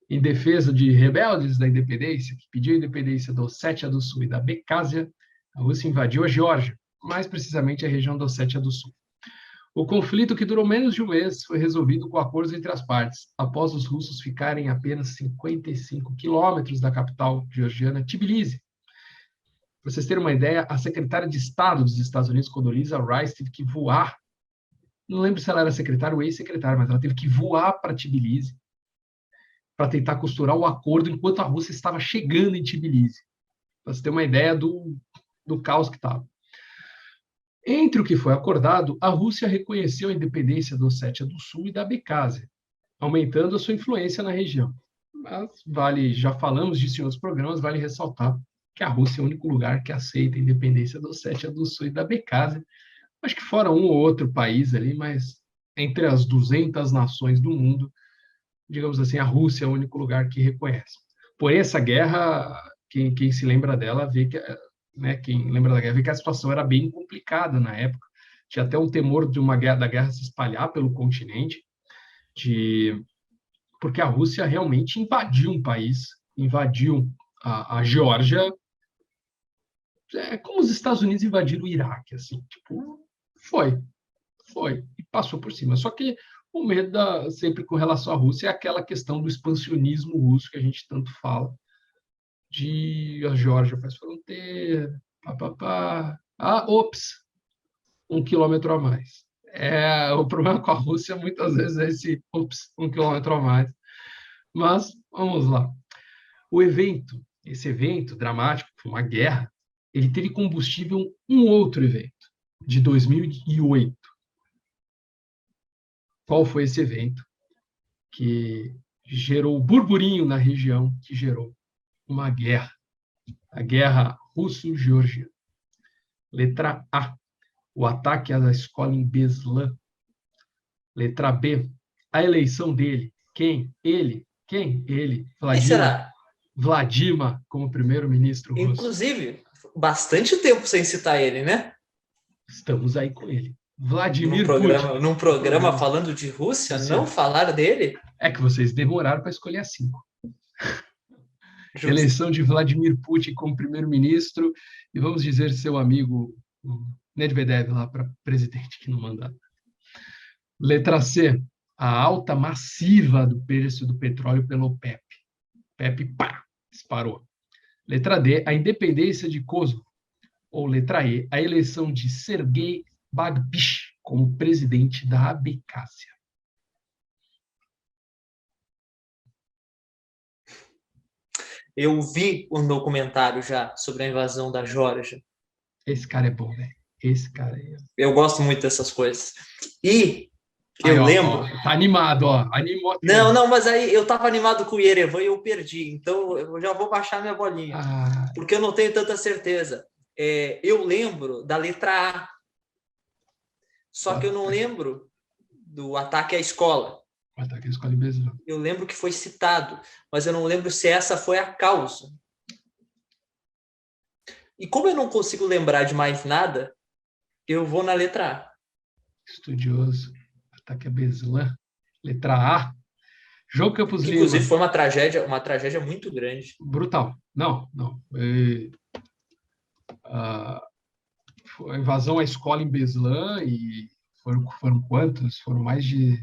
em defesa de rebeldes da independência, que pediu a independência da Ossétia do Sul e da Abcásia, a Rússia invadiu a Geórgia, mais precisamente a região da Ossétia do Sul. O conflito, que durou menos de um mês, foi resolvido com acordos entre as partes, após os russos ficarem a apenas 55 quilômetros da capital georgiana, Tbilisi. Para vocês terem uma ideia, a secretária de Estado dos Estados Unidos, Condoleezza Rice, teve que voar, não lembro se ela era secretária ou ex-secretária, mas ela teve que voar para Tbilisi para tentar costurar o acordo enquanto a Rússia estava chegando em Tbilisi. Para você ter uma ideia do caos que estava. Entre o que foi acordado, a Rússia reconheceu a independência da Ossétia do Sul e da Abcásia, aumentando a sua influência na região. Mas já falamos disso em outros programas, vale ressaltar que a Rússia é o único lugar que aceita a independência da Ossétia do Sul e da Abcásia. Acho que fora um ou outro país ali, mas entre as 200 nações do mundo, digamos assim, a Rússia é o único lugar que reconhece. Porém, essa guerra, quem se lembra dela, vê que, né, quem lembra da guerra, vê que a situação era bem complicada na época. Tinha até um temor de da guerra se espalhar pelo continente, porque a Rússia realmente invadiu um país, invadiu a Geórgia, como os Estados Unidos invadiram o Iraque, assim, tipo, foi, e passou por cima. Só que o medo sempre com relação à Rússia é aquela questão do expansionismo russo que a gente tanto fala, de a Geórgia faz fronteira, ops, 1 quilômetro a mais. O problema com a Rússia muitas vezes é esse, ops, 1 quilômetro a mais. Mas, vamos lá. Esse evento dramático, foi uma guerra, ele teve combustível um outro evento, de 2008. Qual foi esse evento que gerou burburinho na região, que gerou uma guerra, a Guerra Russo-Georgiana? Letra A, o ataque à escola em Beslan. Letra B, a eleição dele. Quem? Ele. Quem? Ele. Quem será? Vladimir como primeiro-ministro russo. Inclusive, bastante tempo sem citar ele, né? Estamos aí com ele. Vladimir Putin. Num programa falando de Rússia, não falar dele? É que vocês demoraram para escolher as 5. Justo. Eleição de Vladimir Putin como primeiro-ministro e vamos dizer seu amigo Medvedev lá para presidente que não manda. Letra C, a alta massiva do preço do petróleo pelo OPEP. OPEP, pá, disparou. Letra D, a independência de Kosovo. Ou letra E, a eleição de Sergei Bagpish como presidente da Abcásia. Eu vi um documentário já sobre a invasão da Geórgia. Esse cara é bom, velho. Esse cara é... Eu gosto muito dessas coisas. E eu lembro... Tá animado, ó. Animou. Não, mas aí eu tava animado com o Yerevan e eu perdi. Então eu já vou baixar minha bolinha. Porque eu não tenho tanta certeza. Eu lembro da letra A. Só que eu não lembro do ataque à escola. O ataque à escola em Beslan. Eu lembro que foi citado, mas eu não lembro se essa foi a causa. E como eu não consigo lembrar de mais nada, eu vou na letra A. Estudioso. Ataque a Beslan. Letra A. João Campos Lima. Inclusive foi uma tragédia muito grande. Brutal. Não. Foi a invasão à escola em Beslan e foram quantos? Foram mais de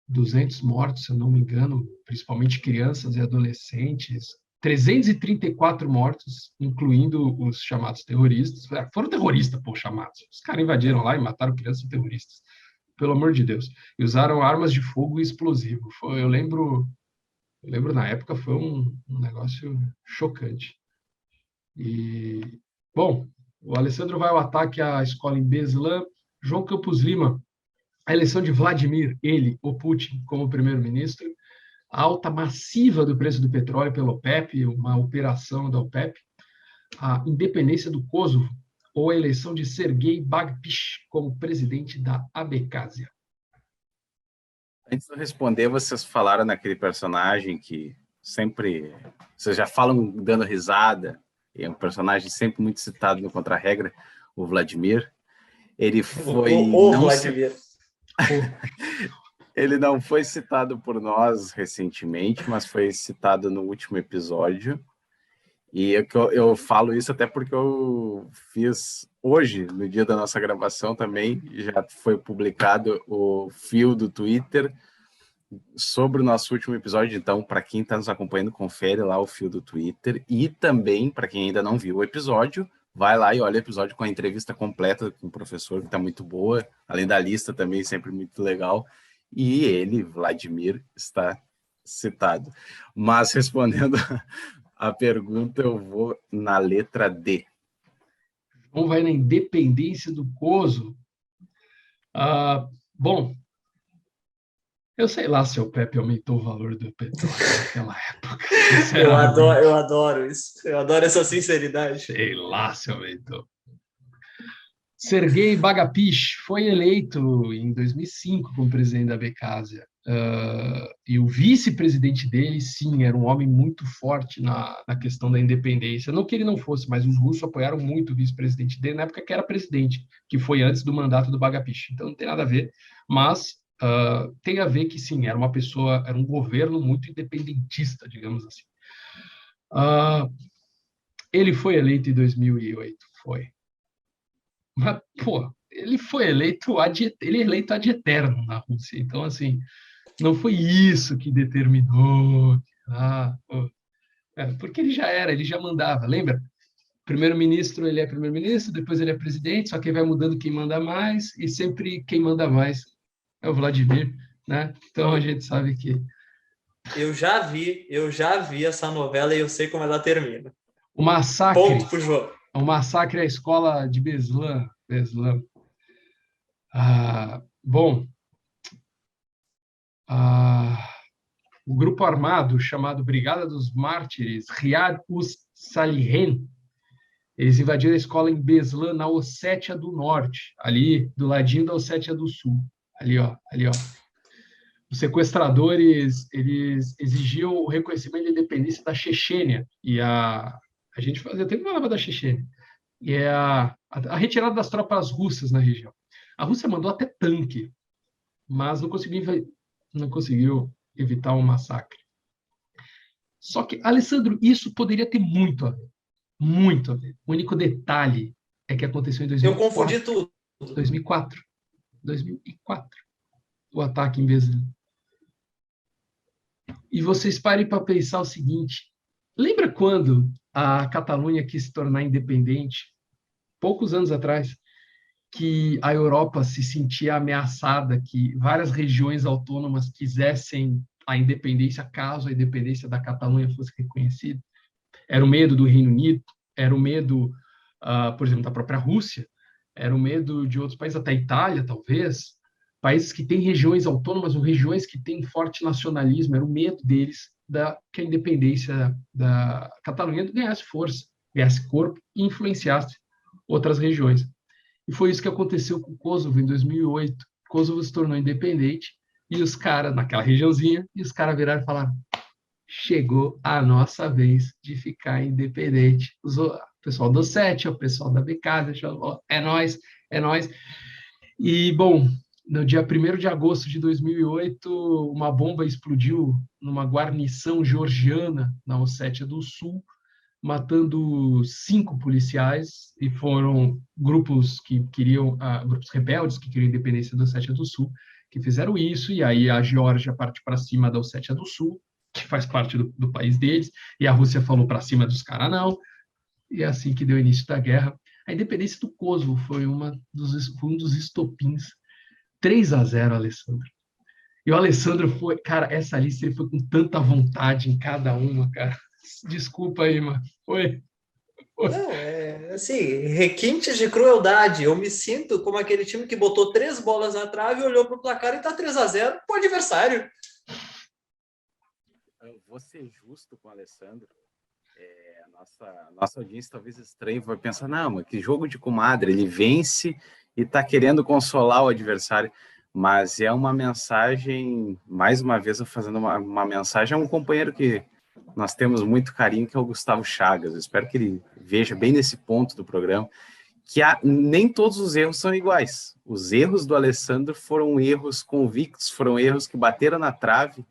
200 mortos, se eu não me engano, principalmente crianças e adolescentes. 334 mortos, incluindo os chamados terroristas. Foram terroristas, chamados. Os caras invadiram lá e mataram crianças terroristas. Pelo amor de Deus. E usaram armas de fogo e explosivo. Eu lembro na época, foi um negócio chocante. E, bom, o Alessandro vai ao ataque à escola em Beslan. João Campos Lima, a eleição de Vladimir, o Putin, como primeiro-ministro, a alta massiva do preço do petróleo pelo OPEP, uma operação da OPEP, a independência do Kosovo, ou a eleição de Sergei Bagpish como presidente da Abcásia. Antes de eu responder, vocês falaram naquele personagem que sempre... Vocês já falam dando risada, é um personagem sempre muito citado no Contra-Regra, o Vladimir. Ele foi... Vladimir. Ele não foi citado por nós recentemente, mas foi citado no último episódio. E eu falo isso até porque eu fiz hoje, no dia da nossa gravação também, já foi publicado o fio do Twitter sobre o nosso último episódio. Então, para quem está nos acompanhando, confere lá o fio do Twitter. E também, para quem ainda não viu o episódio, vai lá e olha o episódio com a entrevista completa com o professor, que está muito boa. Além da lista também, sempre muito legal. E ele, Vladimir, está citado. Mas, respondendo a pergunta, eu vou na letra D. João vai na independência do Kosovo. Bom, Eu sei lá se o Pepe aumentou o valor do petróleo naquela época. Eu adoro isso. Eu adoro essa sinceridade. Sei lá se aumentou. Sergei Bagapich foi eleito em 2005 como presidente da Abkhazia. E o vice-presidente dele, sim, era um homem muito forte na questão da independência. Não que ele não fosse, mas os russos apoiaram muito o vice-presidente dele na época que era presidente, que foi antes do mandato do Bagapich. Então não tem nada a ver, mas tem a ver que, sim, era uma pessoa, era um governo muito independentista, digamos assim. Ele foi eleito em 2008, foi. Mas, pô, ele foi eleito ele é eleito ad eterno na Rússia. Então, assim, não foi isso que determinou. Porque ele já mandava, lembra? Primeiro-ministro, ele é primeiro-ministro, depois ele é presidente, só que vai mudando quem manda mais, e sempre quem manda mais é o Vladimir, né? Então a gente sabe que... Eu já vi essa novela e eu sei como ela termina. O massacre... Ponto pro João. O massacre à escola de Beslan. Bom, o grupo armado chamado Brigada dos Mártires, Riad uz Salihen, eles invadiram a escola em Beslan, na Ossétia do Norte, ali do ladinho da Ossétia do Sul. Ali, ó. Os sequestradores, eles exigiam o reconhecimento da independência da Chechênia. E a gente fazia tempo que falava da Chechênia. E é a retirada das tropas russas na região. A Rússia mandou até tanque, mas não conseguiu evitar um massacre. Só que, Alessandro, isso poderia ter muito a ver. Muito a ver. O único detalhe é que aconteceu em 2004. Eu confundi tudo. 2004. O ataque em Beslan. E vocês parem para pensar o seguinte. Lembra quando a Catalunha quis se tornar independente? Poucos anos atrás, que a Europa se sentia ameaçada, que várias regiões autônomas quisessem a independência, caso a independência da Catalunha fosse reconhecida. Era o medo do Reino Unido, era o medo, por exemplo, da própria Rússia, era o medo de outros países, até a Itália, talvez, países que têm regiões autônomas ou regiões que têm forte nacionalismo, era o medo deles que a independência da Catalunha ganhasse força, ganhasse corpo e influenciasse outras regiões. E foi isso que aconteceu com o Kosovo em 2008. Kosovo se tornou independente e os caras, naquela regiãozinha, e os caras viraram e falaram: chegou a nossa vez de ficar independente. O pessoal do Ossétia, o pessoal da Abkhazia, é nós. E, bom, no dia 1º de agosto de 2008, uma bomba explodiu numa guarnição georgiana na Ossétia do Sul, matando 5 policiais, e foram grupos grupos rebeldes que queriam a independência da Ossétia do Sul, que fizeram isso, e aí a Geórgia parte para cima da Ossétia do Sul, que faz parte do país deles, e a Rússia falou para cima dos caras não, e é assim que deu início da guerra. A independência do Kosovo foi um dos estopins. 3-0, Alessandro. E o Alessandro foi, cara, essa lista ele foi com tanta vontade em cada uma, cara. Desculpa aí, mano. Oi. Não, assim, requintes de crueldade. Eu me sinto como aquele time que botou 3 bolas na trave, olhou para o placar e tá 3-0 pro adversário. Eu vou ser justo com o Alessandro. Nossa audiência talvez estranha, vai pensar, não, mas que jogo de comadre, ele vence e está querendo consolar o adversário, mas é uma mensagem, mais uma vez eu fazendo uma mensagem a um companheiro que nós temos muito carinho, que é o Gustavo Chagas. Eu espero que ele veja bem nesse ponto do programa, que nem todos os erros são iguais. Os erros do Alessandro foram erros convictos, foram erros que bateram na trave,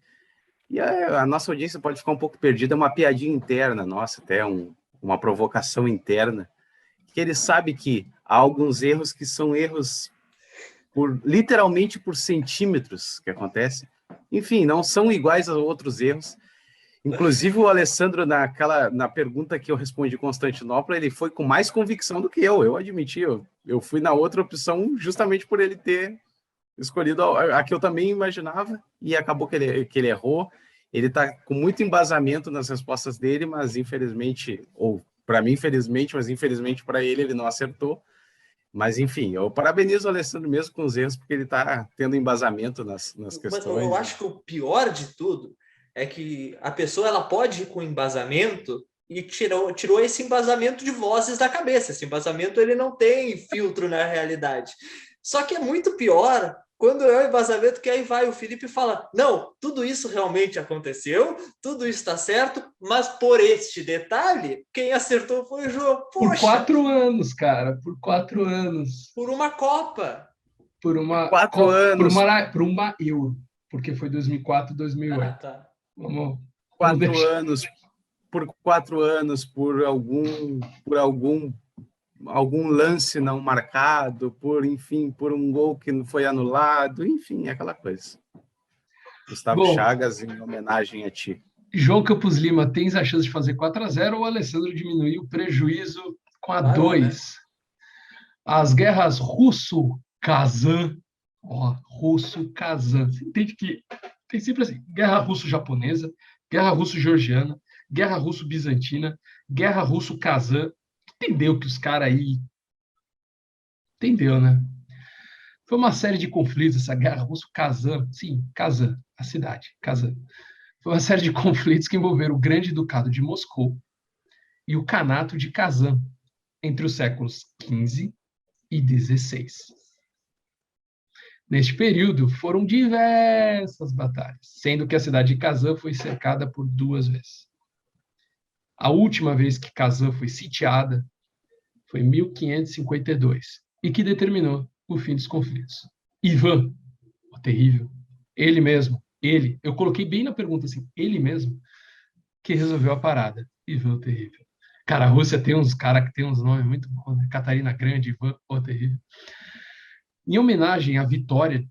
e a nossa audiência pode ficar um pouco perdida, é uma piadinha interna nossa, até uma provocação interna, que ele sabe que há alguns erros que são erros literalmente por centímetros que acontecem. Enfim, não são iguais a outros erros. Inclusive o Alessandro, na pergunta que eu respondi Constantinopla, ele foi com mais convicção do que eu admiti, eu fui na outra opção justamente por ele ter escolhido a que eu também imaginava, e acabou que ele errou. Ele está com muito embasamento nas respostas dele, mas infelizmente, ou para mim infelizmente, mas infelizmente para ele não acertou. Mas, enfim, eu parabenizo o Alessandro mesmo com os erros, porque ele está tendo embasamento nas Mas questões. eu acho que o pior de tudo é que a pessoa ela pode ir com embasamento e tirou esse embasamento de vozes da cabeça. Esse embasamento ele não tem filtro na realidade. Só que é muito pior quando é o embasamento que aí vai o Felipe e fala, não, tudo isso realmente aconteceu, tudo isso está certo, mas por este detalhe, quem acertou foi o João. Por Poxa, 4 anos, cara, por 4 anos. por uma Copa. Por uma 4 anos. Por uma Euro, porque foi 2004, 2008. Ah, tá. Vamos 4 deixar. anos, por 4 anos, por algum lance não marcado, enfim, por um gol que não foi anulado, enfim, aquela coisa. Gustavo Bom, Chagas, em homenagem a ti. João Campos Lima, tens a chance de fazer 4-0 ou o Alessandro diminuiu o prejuízo com a Vai lá, 2? né? As guerras russo-kazan, russo-kazan. Você entende que tem sempre assim, guerra russo-japonesa, guerra russo-georgiana, guerra russo-bizantina, guerra russo-kazan. Entendeu que os caras aí... Entendeu, né? Foi uma série de conflitos, essa guerra russo-kazan. Sim, Kazan, a cidade, Kazan. Foi uma série de conflitos que envolveram o Grande Ducado de Moscou e o Kanato de Kazan, entre os séculos XV e XVI. Neste período, foram diversas batalhas, sendo que a cidade de Kazan foi cercada por 2 vezes. A última vez que Kazan foi sitiada foi em 1552, e que determinou o fim dos conflitos. Ivan, o terrível, ele mesmo, eu coloquei bem na pergunta assim, ele mesmo, que resolveu a parada. Ivan, o terrível. Cara, a Rússia tem uns caras que tem uns nomes muito bons, né? Catarina Grande, Ivan, o terrível. Em homenagem à vitória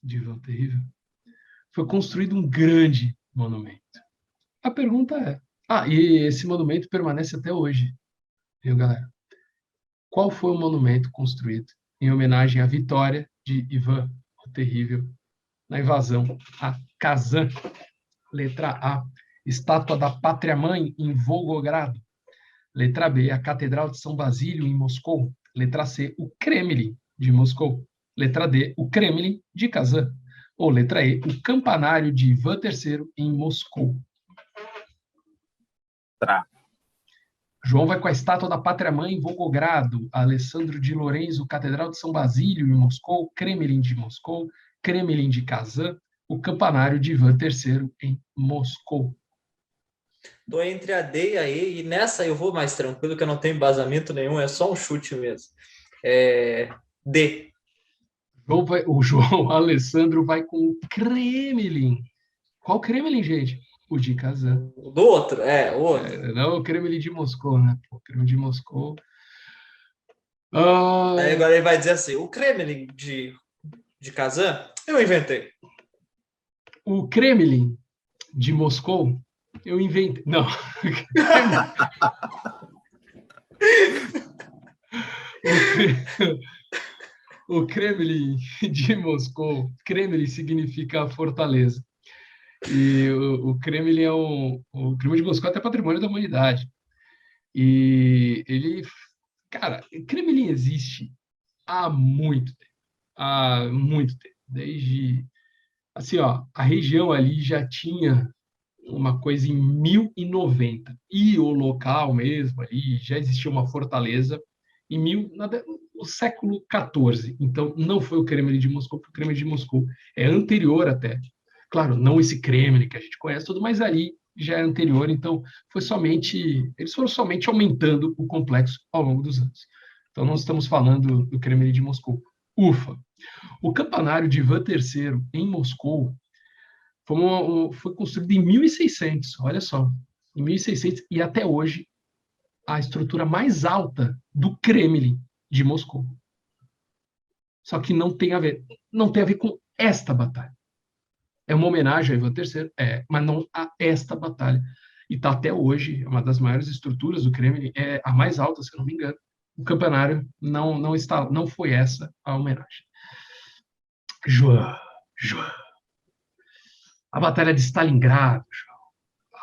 de Ivan o Terrível, foi construído um grande monumento. A pergunta é, e esse monumento permanece até hoje, viu, galera? Qual foi o monumento construído em homenagem à vitória de Ivan o Terrível na invasão a Kazan? Letra A, Estátua da Pátria-Mãe em Volgogrado. Letra B, a Catedral de São Basílio em Moscou. Letra C, o Kremlin de Moscou. Letra D, o Kremlin de Kazan. Ou letra E, o Campanário de Ivan III em Moscou. Tá. João vai com a Estátua da Pátria-Mãe em Volgogrado. Alessandro de Lorenzo, Catedral de São Basílio em Moscou. Kremlin de Moscou. Kremlin de Kazan. O Campanário de Ivan III em Moscou. Tô entre a D e a E, e nessa eu vou mais tranquilo, que eu não tenho embasamento nenhum, é só um chute mesmo. D. O Alessandro vai com o Kremlin. Qual Kremlin, gente? O de Kazan. Do outro, o outro. Não, o Kremlin de Moscou, né? O Kremlin de Moscou. Aí agora ele vai dizer assim, o Kremlin de Kazan, eu inventei. O Kremlin de Moscou, eu inventei. Não. O Kremlin de Moscou, Kremlin significa fortaleza. E o Kremlin o Kremlin de Moscou é até patrimônio da humanidade. E ele, cara, o Kremlin existe há muito tempo. Há muito tempo. Desde, assim, a região ali já tinha uma coisa em 1090. E o local mesmo ali já existia uma fortaleza no século XIV. Então, não foi o Kremlin de Moscou, porque o Kremlin de Moscou é anterior até. Claro, não esse Kremlin que a gente conhece tudo, mas ali já é anterior, então eles foram somente aumentando o complexo ao longo dos anos. Então, não estamos falando do Kremlin de Moscou. Ufa! O campanário de Ivan III em Moscou foi construído em 1600, olha só, em 1600, e até hoje a estrutura mais alta do Kremlin de Moscou. Só que não tem a ver com esta batalha. É uma homenagem a Ivan III, mas não a esta batalha. E está até hoje, é uma das maiores estruturas do Kremlin, é a mais alta, se eu não me engano. O campanário não foi essa a homenagem. João. A Batalha de Stalingrado, João.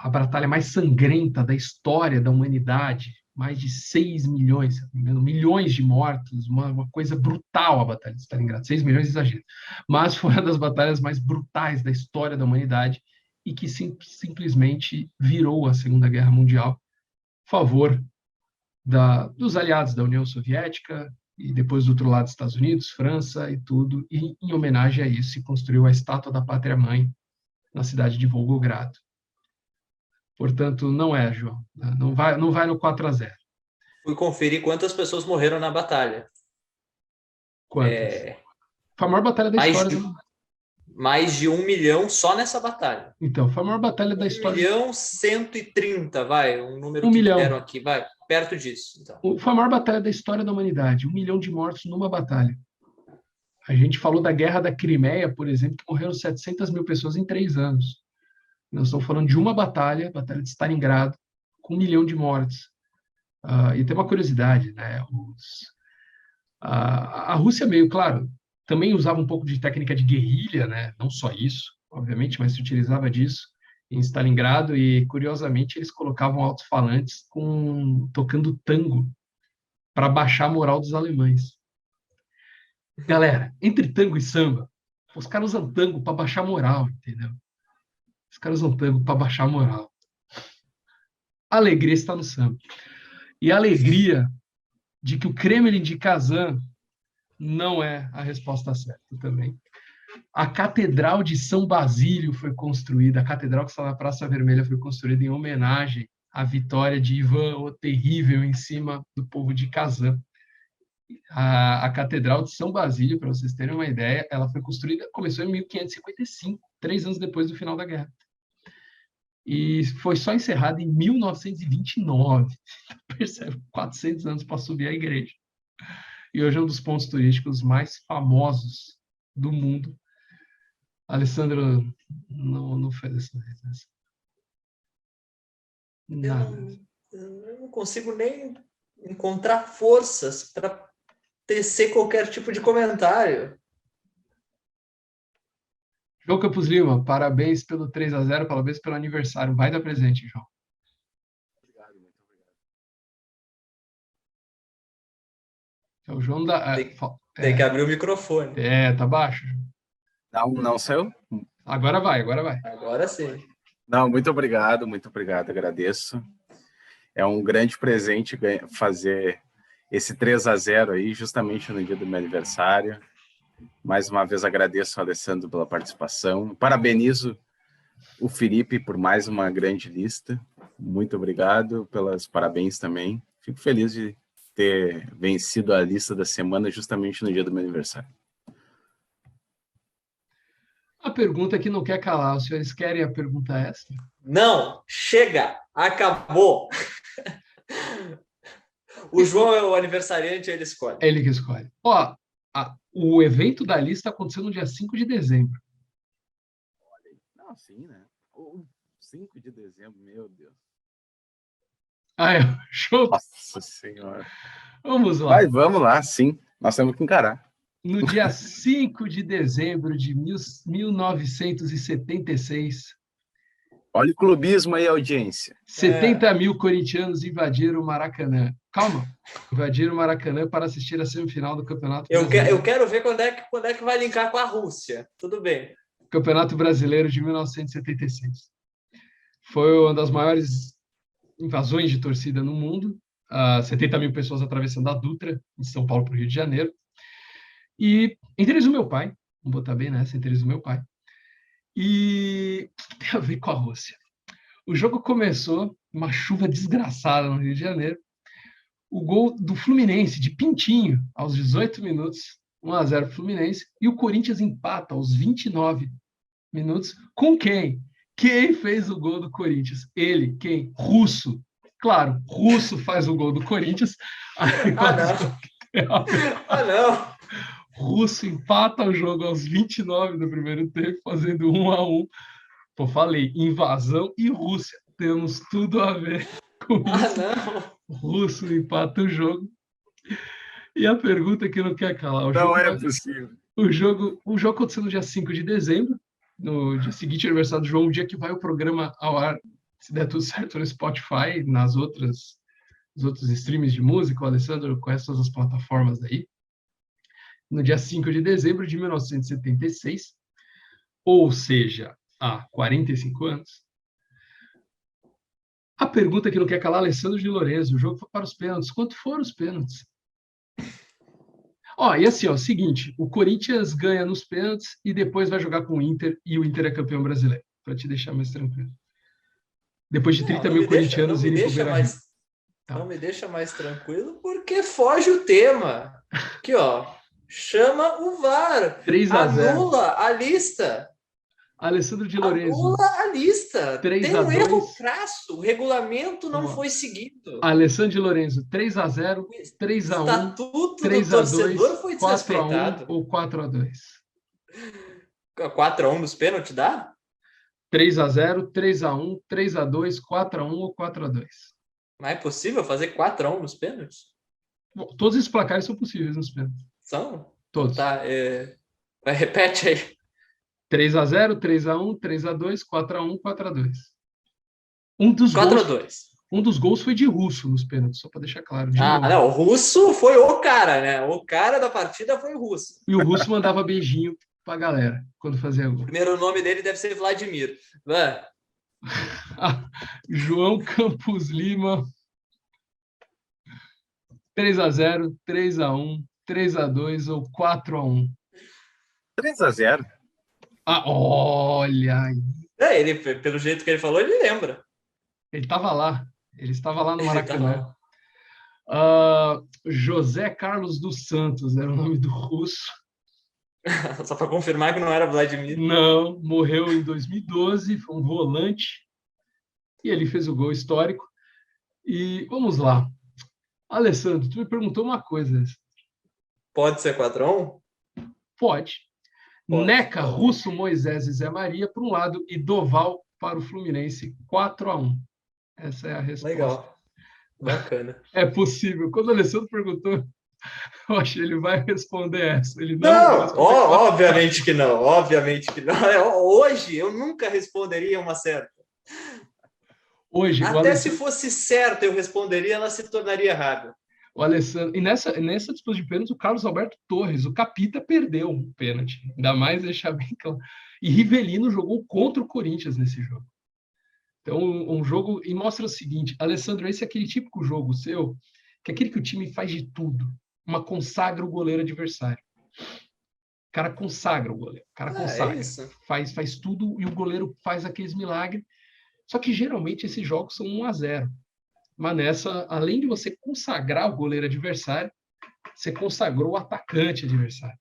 A batalha mais sangrenta da história da humanidade, mais de 6 milhões, milhões de mortos, uma coisa brutal a Batalha de Stalingrado. 6 milhões, exagero. Mas foi uma das batalhas mais brutais da história da humanidade e que simplesmente virou a Segunda Guerra Mundial a favor dos aliados da União Soviética e depois do outro lado Estados Unidos, França e tudo. E em homenagem a isso se construiu a Estátua da Pátria-Mãe na cidade de Volgogrado. Portanto, não é, João. Não vai no 4-0. Fui conferir quantas pessoas morreram na batalha. Quantas? Foi a maior batalha da história. Mais de 1 milhão só nessa batalha. Então, foi a maior batalha da história. 1.130.000, vai. Um número 1 que milhão. deram aqui, vai. Perto disso. Então. Foi a maior batalha da história da humanidade. 1 milhão de mortos numa batalha. A gente falou da Guerra da Crimeia, por exemplo, que morreram 700 mil pessoas em 3 anos. Nós estamos falando de uma batalha, a Batalha de Stalingrado, com 1 milhão de mortes. E tem uma curiosidade, né? A Rússia, meio claro, também usava um pouco de técnica de guerrilha, né? Não só isso, obviamente, mas se utilizava disso em Stalingrado e, curiosamente, eles colocavam alto-falantes tocando tango para baixar a moral dos alemães. Galera, entre tango e samba, os caras usam tango para baixar a moral, entendeu? Os caras usam tango para baixar a moral. A alegria está no samba. E a alegria de que o Kremlin de Kazan não é a resposta certa também. A Catedral de São Basílio foi construída, a catedral que está na Praça Vermelha foi construída em homenagem à vitória de Ivan o Terrível em cima do povo de Kazan. A Catedral de São Basílio, para vocês terem uma ideia, ela foi construída, começou em 1555, 3 anos depois do final da guerra. E foi só encerrada em 1929. Percebe? 400 anos para subir a igreja. E hoje é um dos pontos turísticos mais famosos do mundo. Alessandro não fez essa referência. Nada. Eu não consigo nem encontrar forças para tecer qualquer tipo de comentário. João Campos Lima, parabéns pelo 3-0, parabéns pelo aniversário. Vai dar presente, João. Obrigado, muito obrigado. É o João da... Tem que abrir o microfone. Tá baixo. Não saiu? Agora vai. Agora sim. Não, muito obrigado, agradeço. É um grande presente fazer esse 3-0 aí, justamente no dia do meu aniversário. Mais uma vez agradeço ao Alessandro pela participação. Parabenizo o Felipe por mais uma grande lista. Muito obrigado pelos parabéns também. Fico feliz de ter vencido a lista da semana justamente no dia do meu aniversário. A pergunta que não quer calar. Os senhores querem a pergunta extra? Não, chega, acabou. O João é o aniversariante, ele escolhe. É ele que escolhe. O evento da lista aconteceu no dia 5 de dezembro. Não, sim, né? 5 de dezembro, meu Deus. Show. Nossa Senhora. Vamos lá. Vamos lá, sim. Nós temos que encarar. No dia 5 de dezembro de 1976... Olha o clubismo aí, audiência. 70 mil corintianos invadiram o Maracanã. Calma. Invadiram o Maracanã para assistir a semifinal do Campeonato Brasileiro. Eu quero ver quando é que vai linkar com a Rússia. Tudo bem. Campeonato Brasileiro de 1976. Foi uma das maiores invasões de torcida no mundo. 70 mil pessoas atravessando a Dutra, de São Paulo para o Rio de Janeiro. E entre eles o meu pai. Vamos botar bem nessa, entre eles o meu pai. E o que tem a ver com a Rússia? O jogo começou, uma chuva desgraçada no Rio de Janeiro. O gol do Fluminense, de Pintinho, aos 18 minutos, 1-0 Fluminense. E o Corinthians empata aos 29 minutos. Com quem? Quem fez o gol do Corinthians? Ele, quem? Russo. Claro, Russo faz o gol do Corinthians. Não. Russo empata o jogo aos 29 do primeiro tempo, fazendo 1-1. Pô, falei, invasão e Rússia. Temos tudo a ver com isso. Não. Russo empata o jogo. E a pergunta que não quer calar. Não é possível. O jogo aconteceu no dia 5 de dezembro, no dia seguinte, aniversário do João, o dia que vai o programa ao ar, se der tudo certo, no Spotify, nas outras os outros streams de música, o Alessandro conhece todas as plataformas daí. No dia 5 de dezembro de 1976, ou seja, há 45 anos, a pergunta que não quer calar, Alessandro de Lorenzo, o jogo foi para os pênaltis. Quanto foram os pênaltis? E assim, o seguinte, o Corinthians ganha nos pênaltis e depois vai jogar com o Inter, e o Inter é campeão brasileiro, para te deixar mais tranquilo. Depois de 30 mil corintianos irem para o Beira-Rio. Não me deixa mais tranquilo, porque foge o tema. Aqui, chama o VAR. 3-0. Anula a lista. Alessandro de Lorenzo. Anula a lista. 3-2. Tem um erro crasso. O regulamento não foi seguido. Alessandro de Lorenzo, 3-0, 3-1, O estatuto 3-2, do torcedor foi 4-1 desrespeitado. ou 4-2? 4-1 nos pênaltis dá? 3-0, 3-1, 3-2, 4-1 ou 4-2? Mas é possível fazer 4-1 nos pênaltis? Bom, todos esses placares são possíveis nos pênaltis. São? Todos. Tá, repete aí. 3-0, 3-1, 3-2, 4-1, 4-2. Um dos gols foi de Russo nos pênaltis, só para deixar claro. Não, o Russo foi o cara, né? O cara da partida foi o Russo. E o Russo mandava beijinho pra galera quando fazia gol. O primeiro nome dele deve ser Vladimir. João Campos Lima. 3-0, 3-1, 3-2 ou 4-1? 3-0. Olha aí. Ele, pelo jeito que ele falou, ele lembra. Ele estava lá. Ele estava lá no Maracanã. José Carlos dos Santos era o nome do russo. Só para confirmar que não era Vladimir. Não, morreu em 2012, foi um volante. E ele fez o gol histórico. E vamos lá. Alessandro, tu me perguntou uma coisa. Pode ser 4-1? Pode. Neca, Russo, Moisés e Zé Maria para um lado e Doval para o Fluminense, 4-1. Essa é a resposta. Legal. Bacana. É possível. Quando o Alessandro perguntou, eu achei que ele vai responder essa. Ele não obviamente que não. Obviamente que não. Hoje eu nunca responderia uma certa. Hoje, até se fosse certa eu responderia, ela se tornaria errada. O Alessandro, e nessa disputa de pênaltis, o Carlos Alberto Torres, o Capita, perdeu um pênalti. Ainda mais deixar bem claro. E Rivelino jogou contra o Corinthians nesse jogo. Então, um jogo... E mostra o seguinte, Alessandro, esse é aquele típico jogo seu, que é aquele que o time faz de tudo. Consagra o goleiro adversário. O cara consagra o goleiro. O cara consagra. Faz tudo e o goleiro faz aqueles milagres. Só que, geralmente, esses jogos são 1-0. Mas nessa, além de você consagrar o goleiro adversário, você consagrou o atacante adversário.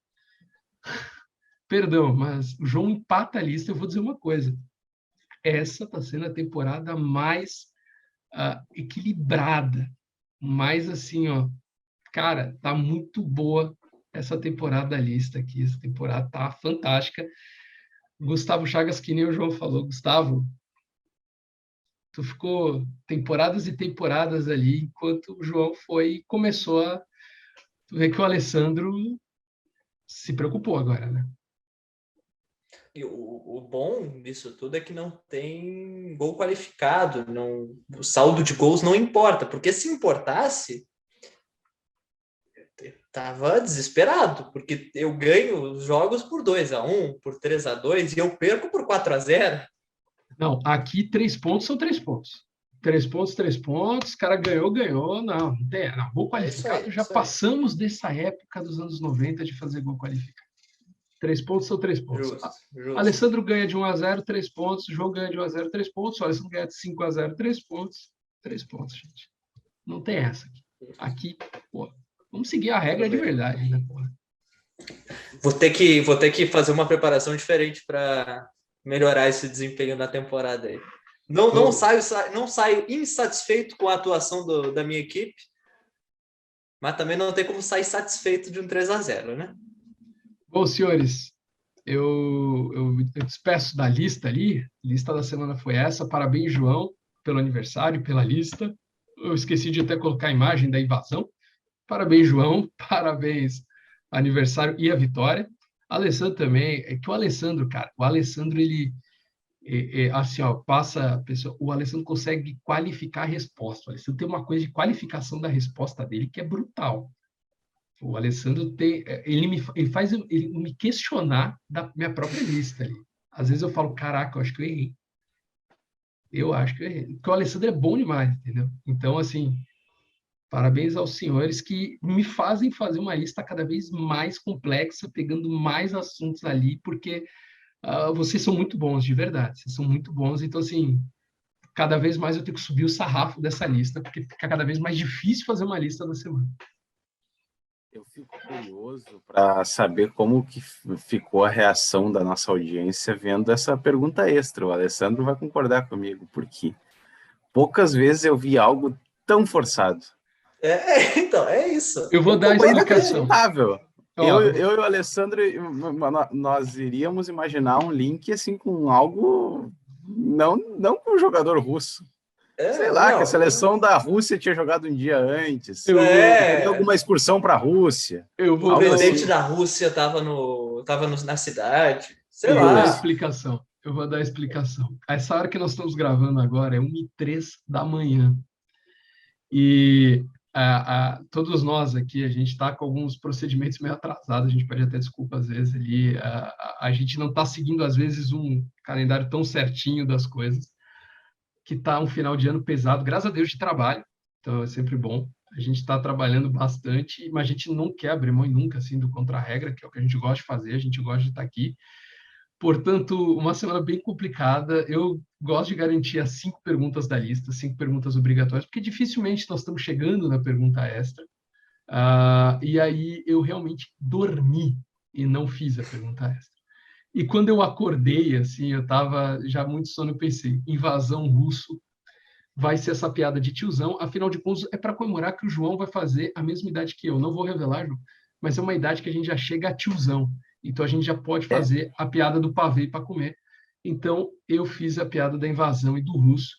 Perdão, mas o João empata a lista. Eu vou dizer uma coisa. Essa está sendo a temporada mais equilibrada. Mais assim, cara, tá muito boa essa temporada da lista aqui. Essa temporada tá fantástica. Gustavo Chagas, que nem o João falou. Gustavo, tu ficou temporadas e temporadas ali, enquanto o João começou a... Tu vê que o Alessandro se preocupou agora, né? E o bom disso tudo é que não tem gol qualificado, o saldo de gols não importa, porque se importasse, eu tava desesperado, porque eu ganho os jogos por 2-1, por 3-2, e eu perco por 4-0. Não, aqui 3 pontos são 3 pontos. 3 pontos, 3 pontos, o cara ganhou. Não tem. Não, gol qualificado, já passamos dessa época dos anos 90 de fazer gol qualificado. 3 pontos são 3 pontos. Justo. Alessandro ganha de 1-0, 3 pontos. João ganha de 1-0, 3 pontos. O Alessandro ganha de 5-0, 3 pontos. 3 pontos, gente. Não tem essa aqui. Aqui, pô, vamos seguir a regra de verdade, né, pô? Vou ter que fazer uma preparação diferente para melhorar esse desempenho na temporada aí. Não saio insatisfeito com a atuação da minha equipe, mas também não tem como sair satisfeito de um 3-0, né? Bom, senhores, eu despeço da lista ali. A lista da semana foi essa. Parabéns, João, pelo aniversário, pela lista. Eu esqueci de até colocar a imagem da invasão. Parabéns, João. Parabéns, aniversário e a vitória. Alessandro também. É que o Alessandro, cara, ele assim, ó, passa a pessoa, o Alessandro consegue qualificar a resposta. O Alessandro tem uma coisa de qualificação da resposta dele que é brutal. O Alessandro tem, ele faz ele me questionar da minha própria lista ali. Às vezes eu falo, caraca, eu acho que eu errei. Eu acho que eu errei. Porque o Alessandro é bom demais, entendeu? Então, assim, parabéns aos senhores que me fazem fazer uma lista cada vez mais complexa, pegando mais assuntos ali, porque vocês são muito bons, de verdade. Vocês são muito bons. Então, assim, cada vez mais eu tenho que subir o sarrafo dessa lista, porque fica cada vez mais difícil fazer uma lista da semana. Eu fico curioso para saber como que ficou a reação da nossa audiência vendo essa pergunta extra. O Alessandro vai concordar comigo, porque poucas vezes eu vi algo tão forçado. Então, é isso. Eu vou dar a explicação. Eu e o Alessandro, nós iríamos imaginar um link assim com algo, não com um jogador russo. Sei lá, que a seleção da Rússia tinha jogado um dia antes. Teria alguma excursão para a Rússia. O presidente da Rússia estava na cidade. Sei lá. Eu vou dar a explicação. Essa hora que nós estamos gravando agora é 1h03 da manhã. E todos nós aqui, a gente está com alguns procedimentos meio atrasados, a gente pede até desculpa às vezes ali. A gente não está seguindo, às vezes, um calendário tão certinho das coisas, que está um final de ano pesado, graças a Deus, de trabalho, então é sempre bom. A gente está trabalhando bastante, mas a gente não quer abrir mão nunca assim, do contra-regra, que é o que a gente gosta de fazer, a gente gosta de estar aqui. Portanto, uma semana bem complicada. Eu gosto de garantir as 5 perguntas da lista, 5 perguntas obrigatórias, porque dificilmente nós estamos chegando na pergunta extra. E aí eu realmente dormi e não fiz a pergunta extra. E quando eu acordei, assim, eu estava já muito sono, eu pensei, invasão russo, vai ser essa piada de tiozão, afinal de contas, é para comemorar que o João vai fazer a mesma idade que eu. Não vou revelar, João, mas é uma idade que a gente já chega a tiozão. Então, a gente já pode fazer a piada do pavê para comer. Então, eu fiz a piada da invasão e do russo,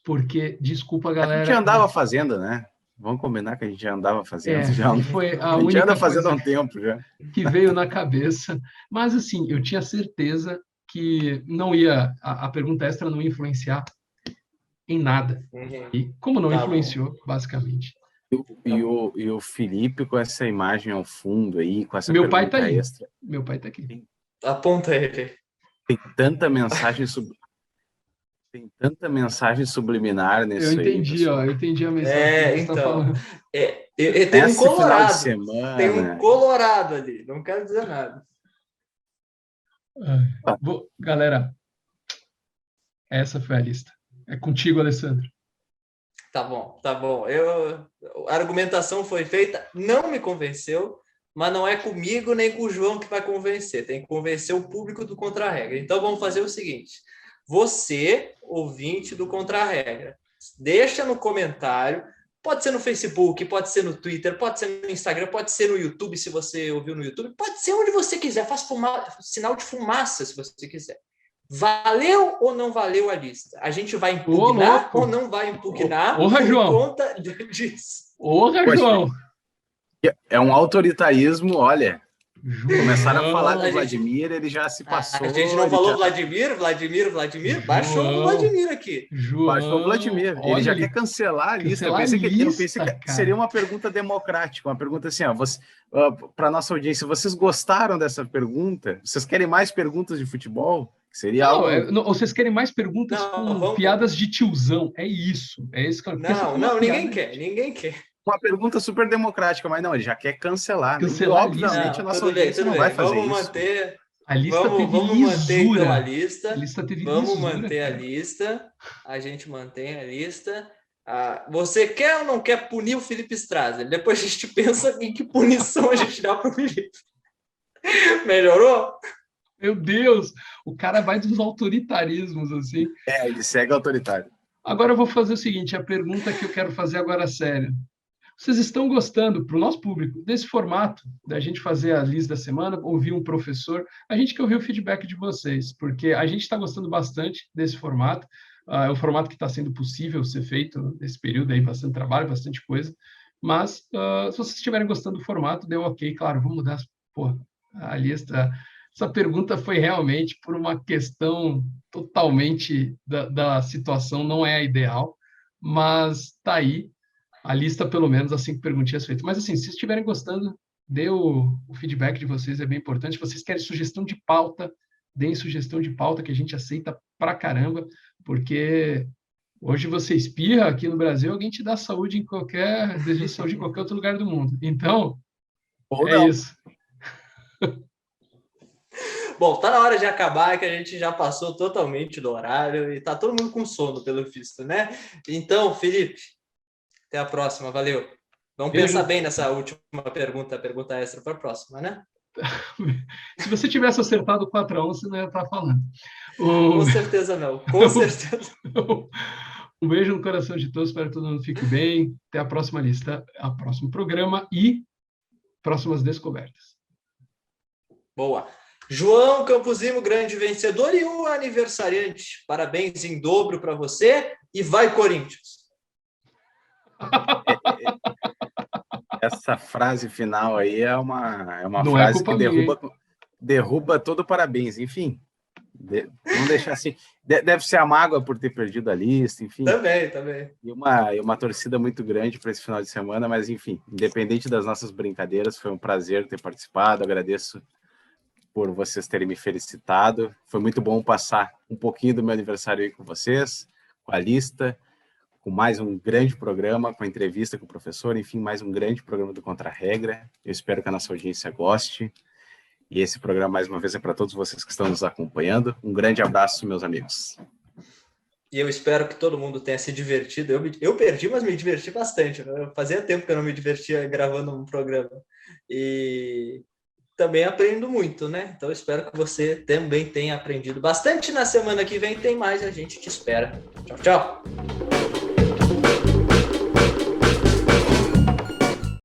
porque, desculpa, galera... A gente andava fazendo, né? Vamos combinar que a gente já andava fazendo. Foi a gente anda fazendo há um tempo já. Que veio na cabeça. Mas, assim, eu tinha certeza que não ia... A pergunta extra não ia influenciar em nada. E como não influenciou, basicamente... E o Felipe com essa imagem ao fundo aí, com essa Meu pai tá aí. Extra. Meu pai tá aqui. Aponta ele. Tem tanta mensagem subliminar nisso aí. Eu entendi, ó. Eu entendi a mensagem. Então. Tem um colorado. Semana, tem um colorado ali. Não quero dizer nada. Galera, essa foi a lista. É contigo, Alessandro. Tá bom. A argumentação foi feita, não me convenceu, mas não é comigo nem com o João que vai convencer. Tem que convencer o público do Contra-Regra. Então, vamos fazer o seguinte. Você, ouvinte do Contra-Regra, deixa no comentário, pode ser no Facebook, pode ser no Twitter, pode ser no Instagram, pode ser no YouTube, se você ouviu no YouTube, pode ser onde você quiser, faz sinal de fumaça, se você quiser. Valeu ou não valeu a lista? A gente vai impugnar ou não vai impugnar por conta disso? João! É um autoritarismo, olha. Começaram a falar do Vladimir, ele já se passou. A gente não falou Vladimir? Baixou o Vladimir aqui. Baixou o Vladimir. Ele já quer cancelar a lista. Eu pensei que seria uma pergunta democrática, uma pergunta assim, para nossa audiência, vocês gostaram dessa pergunta? Vocês querem mais perguntas de futebol? Seria vocês querem mais perguntas com piadas de tiozão? É isso. É isso que eu ninguém quer. Uma pergunta super democrática, mas não, ele já quer cancelar. Obviamente, a nossa audiência não vai fazer isso. Manter... A lista vamos manter então a lista. Vamos manter a lista. A gente mantém a lista. Você quer ou não quer punir o Felipe Strasser? Depois a gente pensa em que punição a gente dá para o Felipe. Melhorou? Meu Deus! O cara vai dos autoritarismos, assim. Ele segue autoritário. Agora eu vou fazer o seguinte, a pergunta que eu quero fazer agora sério. Vocês estão gostando, para o nosso público, desse formato, da gente fazer a lista da semana, ouvir um professor? A gente quer ouvir o feedback de vocês, porque a gente está gostando bastante desse formato. É o formato que está sendo possível ser feito nesse período aí, bastante trabalho, bastante coisa. Mas, se vocês estiverem gostando do formato, deu ok, claro, vamos mudar a lista. essa pergunta foi realmente por uma questão totalmente da situação, não é a ideal, mas tá aí a lista, pelo menos, as 5 perguntinhas feitas. Mas, assim, se estiverem gostando, dê o feedback de vocês, é bem importante. Se vocês querem sugestão de pauta, deem sugestão de pauta, que a gente aceita pra caramba, porque hoje você espirra aqui no Brasil, alguém te dá saúde em qualquer, desejo de saúde em qualquer outro lugar do mundo. Então, Ou é não. isso. Bom, tá na hora de acabar, que a gente já passou totalmente do horário e tá todo mundo com sono, pelo visto, né? Então, Felipe, até a próxima, valeu. Vamos Beijo. pensar bem nessa última pergunta extra para a próxima, né? Se você tivesse acertado 4-1, você não ia estar falando. Com certeza não, com certeza. Um beijo no coração de todos, espero que todo mundo fique bem. Até a próxima lista, a próximo programa e próximas descobertas. Boa. João Campuzimo, grande vencedor e um aniversariante. Parabéns em dobro para você e vai Corinthians. Essa frase final aí é uma Não frase é culpa que derruba todo o parabéns. Enfim, vamos deixar assim. Deve ser a mágoa por ter perdido a lista, enfim. Também. E uma torcida muito grande para esse final de semana, mas enfim, independente das nossas brincadeiras, foi um prazer ter participado. Agradeço por vocês terem me felicitado. Foi muito bom passar um pouquinho do meu aniversário aí com vocês, com a lista, com mais um grande programa, com a entrevista com o professor, enfim, mais um grande programa do Contra a Regra. Eu espero que a nossa audiência goste. E esse programa, mais uma vez, é para todos vocês que estão nos acompanhando. Um grande abraço, meus amigos. E eu espero que todo mundo tenha se divertido. Eu perdi, mas me diverti bastante. Né? Fazia tempo que eu não me divertia gravando um programa. E também aprendo muito, né? Então, espero que você também tenha aprendido bastante. Na semana que vem tem mais, a gente te espera. Tchau, tchau!